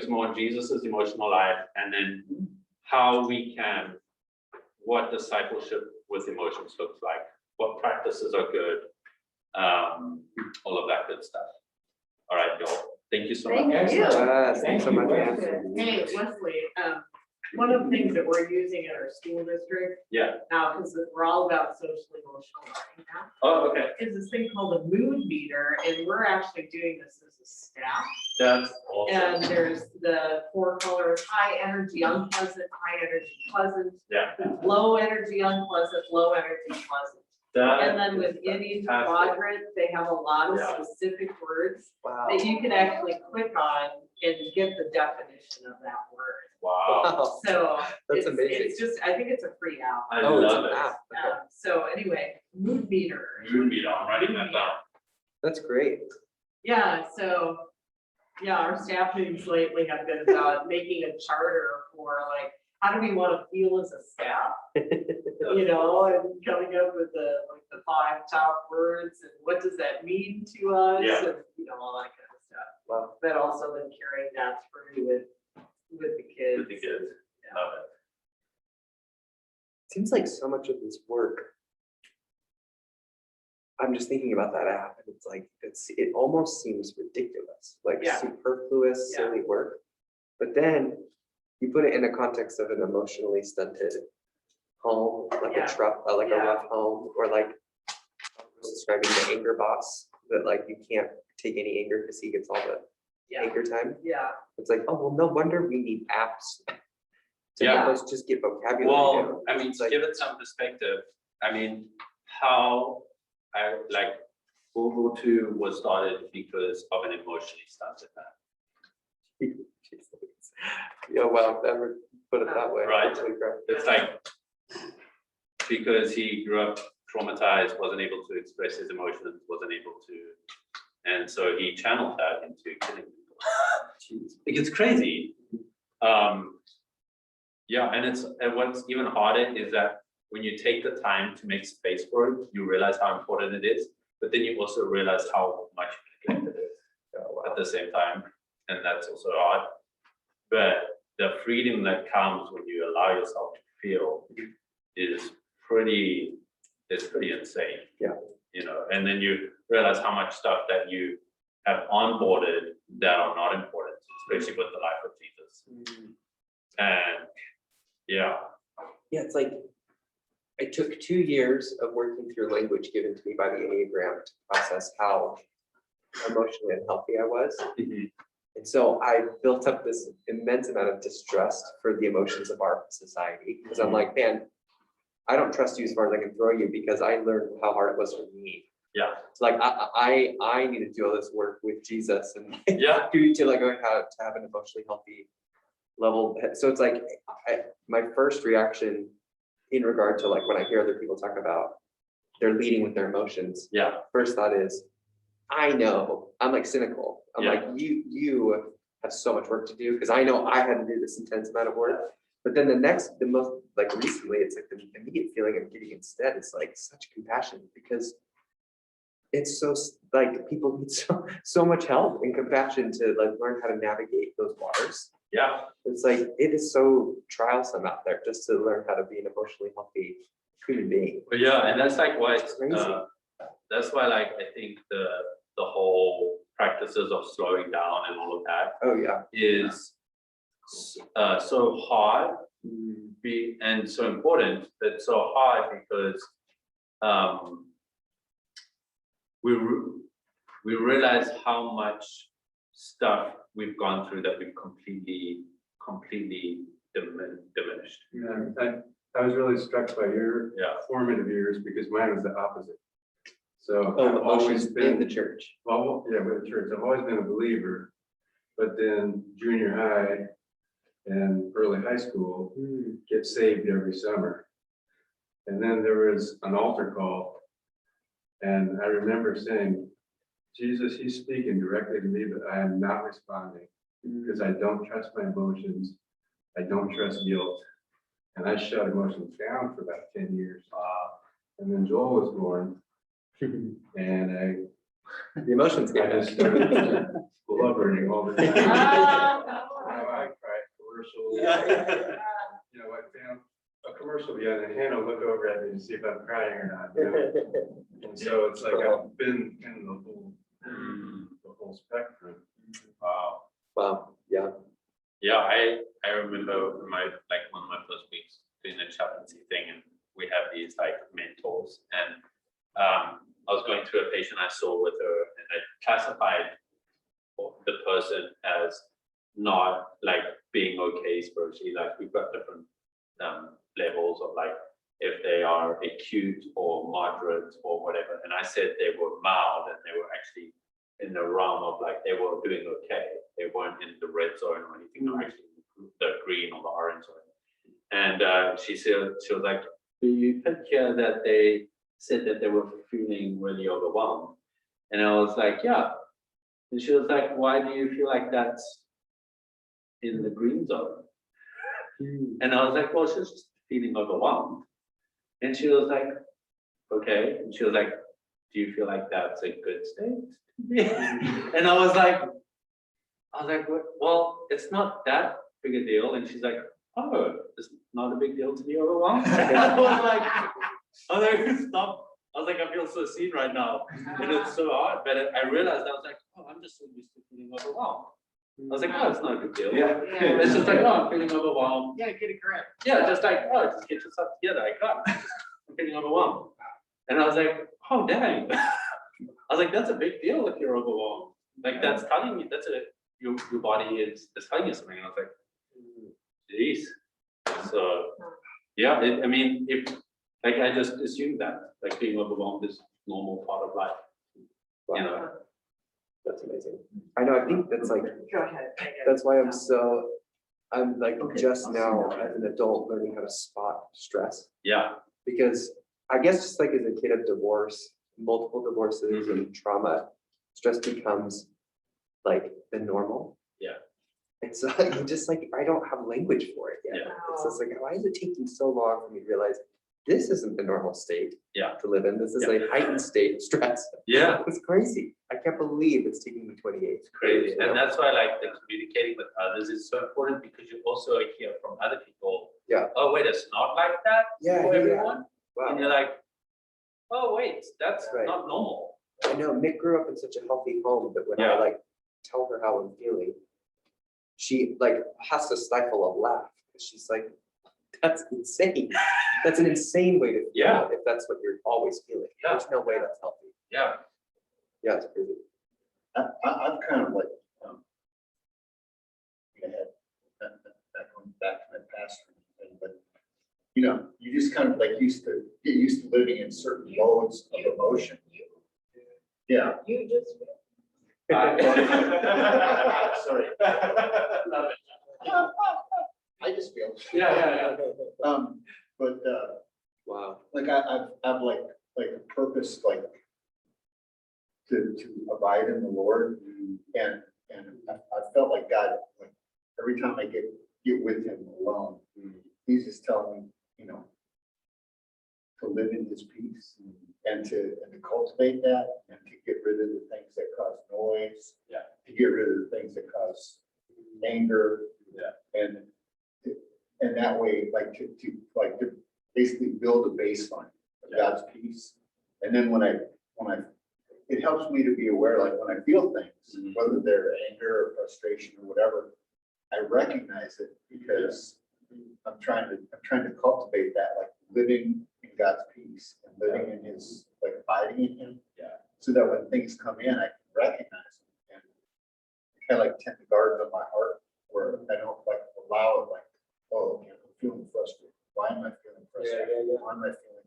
more on Jesus's emotional life, and then how we can, what discipleship with emotions looks like, what practices are good, all of that good stuff. All right, y'all. Thank you so much. Thank you. Thanks so much. Hey, Leslie, one of the things that we're using in our school district Yeah. now, because we're all about social emotional learning now, Oh, okay. is this thing called a mood meter, and we're actually doing this as a staff. That's awesome. And there's the 4 colors: high energy, unpleasant, high energy, pleasant, Yeah. low energy, unpleasant, low energy, pleasant. And then within each quadrant, they have a lot of specific words Wow. that you can actually click on and get the definition of that word. Wow. So That's amazing. it's just, I think it's a free app. I Oh, it's love an it. app. Okay. So anyway, mood meter. Mood meter, I'm writing that down. That's great. Yeah, so, yeah, our staff meetings lately have been about making a charter for like, how do we want to feel as a staff? And coming up with the 5 top words, and what does that mean to us? Yeah. And, all that kind of stuff. Wow. But also then carrying that through with the kids. With the kids. Love it. Seems like so much of this work. I'm just thinking about that app, and it's like it almost seems ridiculous, like Yeah. superfluous, Yeah. silly work. But then you put it in the context of an emotionally stunted home, like Yeah. a Yeah. rough home, or like I was describing the anger boss, that like you can't take any anger because he gets all the Yeah, anger time. yeah, It's like, oh, well, no wonder we need apps to Yeah. help us just get vocabulary Well, down. I mean, It's to like, give it some perspective, I mean, how I like Ubuntu was started because of an emotionally stunted man. yeah, well, never put it that way. Right. Actually, correct. It's like because he grew up traumatized, wasn't able to express his emotions, wasn't able to, and so he channeled that into killing people. Jeez. It gets crazy. Yeah, and what's even harder is that when you take the time to make space for it, you realize how important it is, but then you also realize how much neglected it is at the same time, and that's also hard. But the freedom that comes when you allow yourself to feel is pretty insane. Yeah. And then you realize how much stuff that you have onboarded that are not important especially with the life of Jesus. And yeah, Yeah, it's like, I took 2 years of working through language given to me by the Enneagram to process how emotionally unhealthy I was. And so I built up this immense amount of distrust for the emotions of our society, because I'm like, man, I don't trust you as far as I can throw you, because I learned how hard it was for me. yeah, It's like, I need to do all this work with Jesus and yeah, to like learn how to have an emotionally healthy level. So it's like, my first reaction in regard to like when I hear other people talk about they're leading with their emotions, yeah, first thought is, I know, I'm like cynical. I'm Yeah. like, you have so much work to do, because I know I had to do this intense amount of work. But then the most, like recently, it's like the immediate feeling I'm getting instead is like such compassion, because it's so like people need so much help and compassion to like learn how to navigate those waters. yeah. It's like, it is so trialsome out there just to learn how to be an emotionally healthy human being. But yeah, and that's like why It's crazy. that's why like I think the whole practices of slowing down and all of that Oh, yeah. is so hard and so important. It's so hard because we realize how much stuff we've gone through that we've completely diminished. Yeah, I was really struck by your Yeah. formative years, because mine was the opposite. So Oh, I've always emotions in been, the church. well, yeah, with the church, I've always been a believer. But then junior high and early high school, get saved every summer. And then there was an altar call. And I remember saying, Jesus, he's speaking directly to me, but I am not responding, because I don't trust my emotions. I don't trust guilt. And I shut emotions down for about 10 years. And then Joel was born. And The emotions I get just started blubbering all the time. I cried commercials. You know, I found a commercial the other hand, I'll look over at me to see if I'm crying or not. You know? And so it's like I've been in the whole spectrum. Wow. Wow, yeah. Yeah, I remember like one of my first weeks doing the chaplaincy thing, and we have these like mentors, and I was going through a patient I saw with her, and I classified the person as not like being okay spiritually. Like we've got different levels of like if they are acute or moderate or whatever. And I said they were mild, and they were actually in the realm of like they were doing okay. They weren't in the red zone or anything. They were actually in the green or the orange zone. And she was like, you could hear that they said that they were feeling really overwhelmed. And I was like, yeah. And she was like, why do you feel like that's in the green zone? And I was like, well, she's just feeling overwhelmed. And she was like, okay. And she was like, do you feel like that's a good state? And I was like, well, it's not that big a deal. And she's like, oh, it's not a big deal to be overwhelmed. I was like, stop. I was like, I feel so seen right now. And it's so hard. But I realized, I was like, oh, I'm just so used to feeling overwhelmed. I was like, oh, it's not a big deal. Yeah. It's just like, oh, I'm feeling overwhelmed. Yeah, get a grip. Yeah, just like, oh, just get yourself together. I got it. I'm feeling overwhelmed. And I was like, oh, dang. I was like, that's a big deal if you're overwhelmed. Like, that's telling you, your body is telling you something. And I was like, geez. So, yeah, I mean, if, like, I just assumed that, like, being overwhelmed is normal part of life. You know? That's amazing. I know, I think that's like, Go ahead. that's why I'm like just now as an adult learning how to spot stress. Yeah. Because I guess just like as a kid of divorce, multiple divorces and trauma, stress becomes like the normal. Yeah. It's like, you just like, I don't have language for it yet. Yeah. It's just like, why is it taking so long for me to realize this isn't the normal state to live in? This is a heightened state of stress. Yeah. It's crazy. I can't believe it's taking me 28. It's Crazy. And that's why like the communicating with others is so important, because you also hear from other people. Yeah. Oh, wait, it's not like that for everyone. Wow. And you're like, oh, wait, that's Right. not normal. I know Mick grew up in such a healthy home that when I like tell her how I'm feeling, she like has to stifle a laugh. She's like, that's insane. That's an insane way to feel Yeah. if that's what you're always feeling. Yeah. There's no way that's healthy. Yeah. Yeah, it's crazy. I'm kind of like, not going back to my past or anything, but, you know, you just kind of like get used to living in certain modes of emotion. Yeah. You just. Sorry. Love it. I just feel. Yeah. But, Wow. like, I've like a purpose, like, to abide in the Lord, and I felt like God, like, every time I get with him alone, he's just telling me, you know, to live in his peace and to cultivate that and to get rid of the things that cause noise. Yeah. To get rid of the things that cause anger. Yeah. And that way, like to basically build a baseline of God's peace. And then when I, it helps me to be aware, like when I feel things, whether they're anger or frustration or whatever, I recognize it because I'm trying to cultivate that, like living in God's peace and living in his, like abiding in him. Yeah. So that when things come in, I can recognize them and kind of like tend the gardens of my heart where I don't like allow it, like, oh, okay, I'm feeling frustrated. Why am I feeling frustrated? Why am I feeling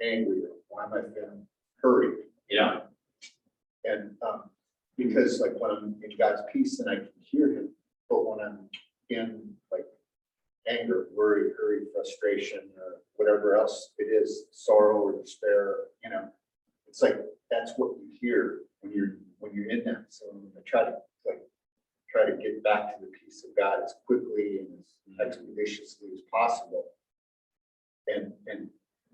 angry? Why am I feeling hurried? Yeah. And because like when I'm in God's peace, then I can hear him. But when I'm in like anger, worry, hurry, frustration, or whatever else it is, sorrow or despair, you know, it's like that's what you hear when you're in that. So I try to get back to the peace of God as quickly and as expeditiously as possible, and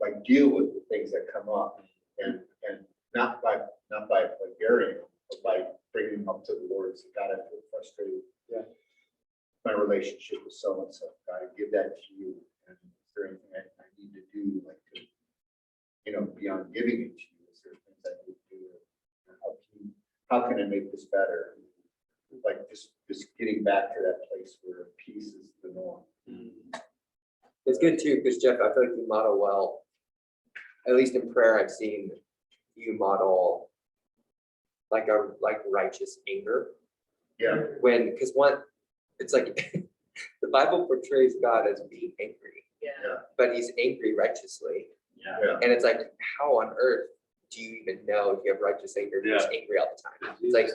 like deal with the things that come up, and not by like burying them, but by bringing them up to the Lord. So God, I feel frustrated. Yeah. My relationship with so and so. God, I give that to you. And is there anything I need to do, like to, you know, beyond giving it to you? Is there things I need to do? How can I make this better? Like just getting back to that place where peace is the norm. It's good too, because Jeff, I feel like you model well. At least in prayer, I've seen you model like righteous anger. Yeah. Because it's like the Bible portrays God as being angry, but he's angry righteously. Yeah. And it's like, how on earth do you even know if you have righteous anger? If you're just angry all the time. It's like,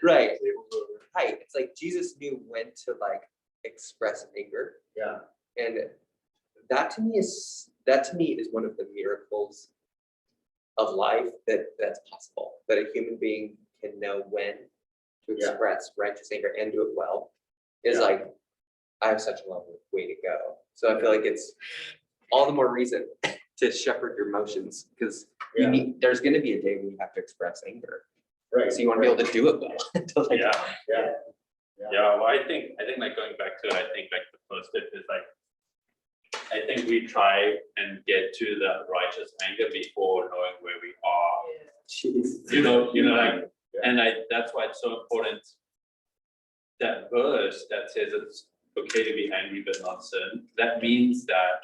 right. Right. It's like Jesus knew when to like express anger. Yeah. And that to me is one of the miracles of life that's possible, that a human being can know when to express righteous anger and do it well. Is like, I have such a long way to go. So I feel like it's all the more reason to shepherd your emotions, because there's going to be a day when you have to express anger. Right. So you want to be able to do it well. Well, I think like going back to it, I think like the first step is like, I think we try and get to the righteous anger before knowing where we are. Jeez. You know, like, and that's why it's so important, that verse that says it's okay to be angry but not sin. That means that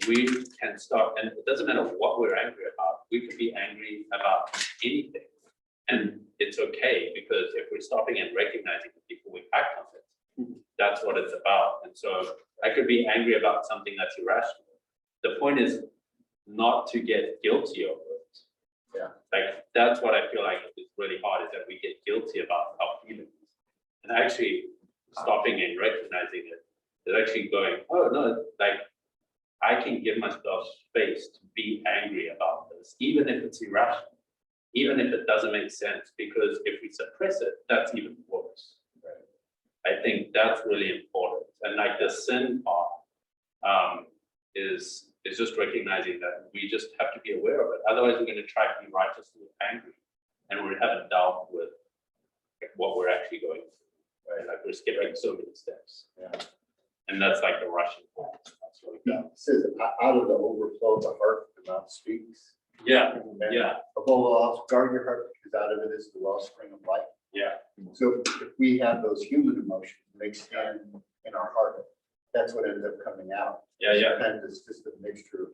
we can stop, and it doesn't matter what we're angry about. We could be angry about anything, and it's okay, because if we're stopping and recognizing it before we act on it, that's what it's about. And so I could be angry about something that's irrational. The point is not to get guilty over it. Yeah. Like that's what I feel like is really hard, is that we get guilty about our feelings. And actually stopping and recognizing it is actually going, oh no, like I can give myself space to be angry about this, even if it's irrational, even if it doesn't make sense, because if we suppress it, that's even worse. I think that's really important. And like the sin part is just recognizing that we just have to be aware of it. Otherwise, we're going to try to be righteously angry, and we haven't dealt with what we're actually going through. Right? Like we're skipping so many steps. Yeah. And that's like the Russian part. That's really good. It says, out of the overflow of the heart, the mouth speaks. Yeah. And Yeah. above all else, guard your heart, because out of it is the wellspring of life. Yeah. So if we have those human emotions, mixed in our heart. That's what ends up coming out. Yeah, yeah. Sometimes it's just a mixture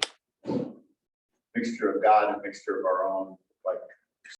of God and mixture of our own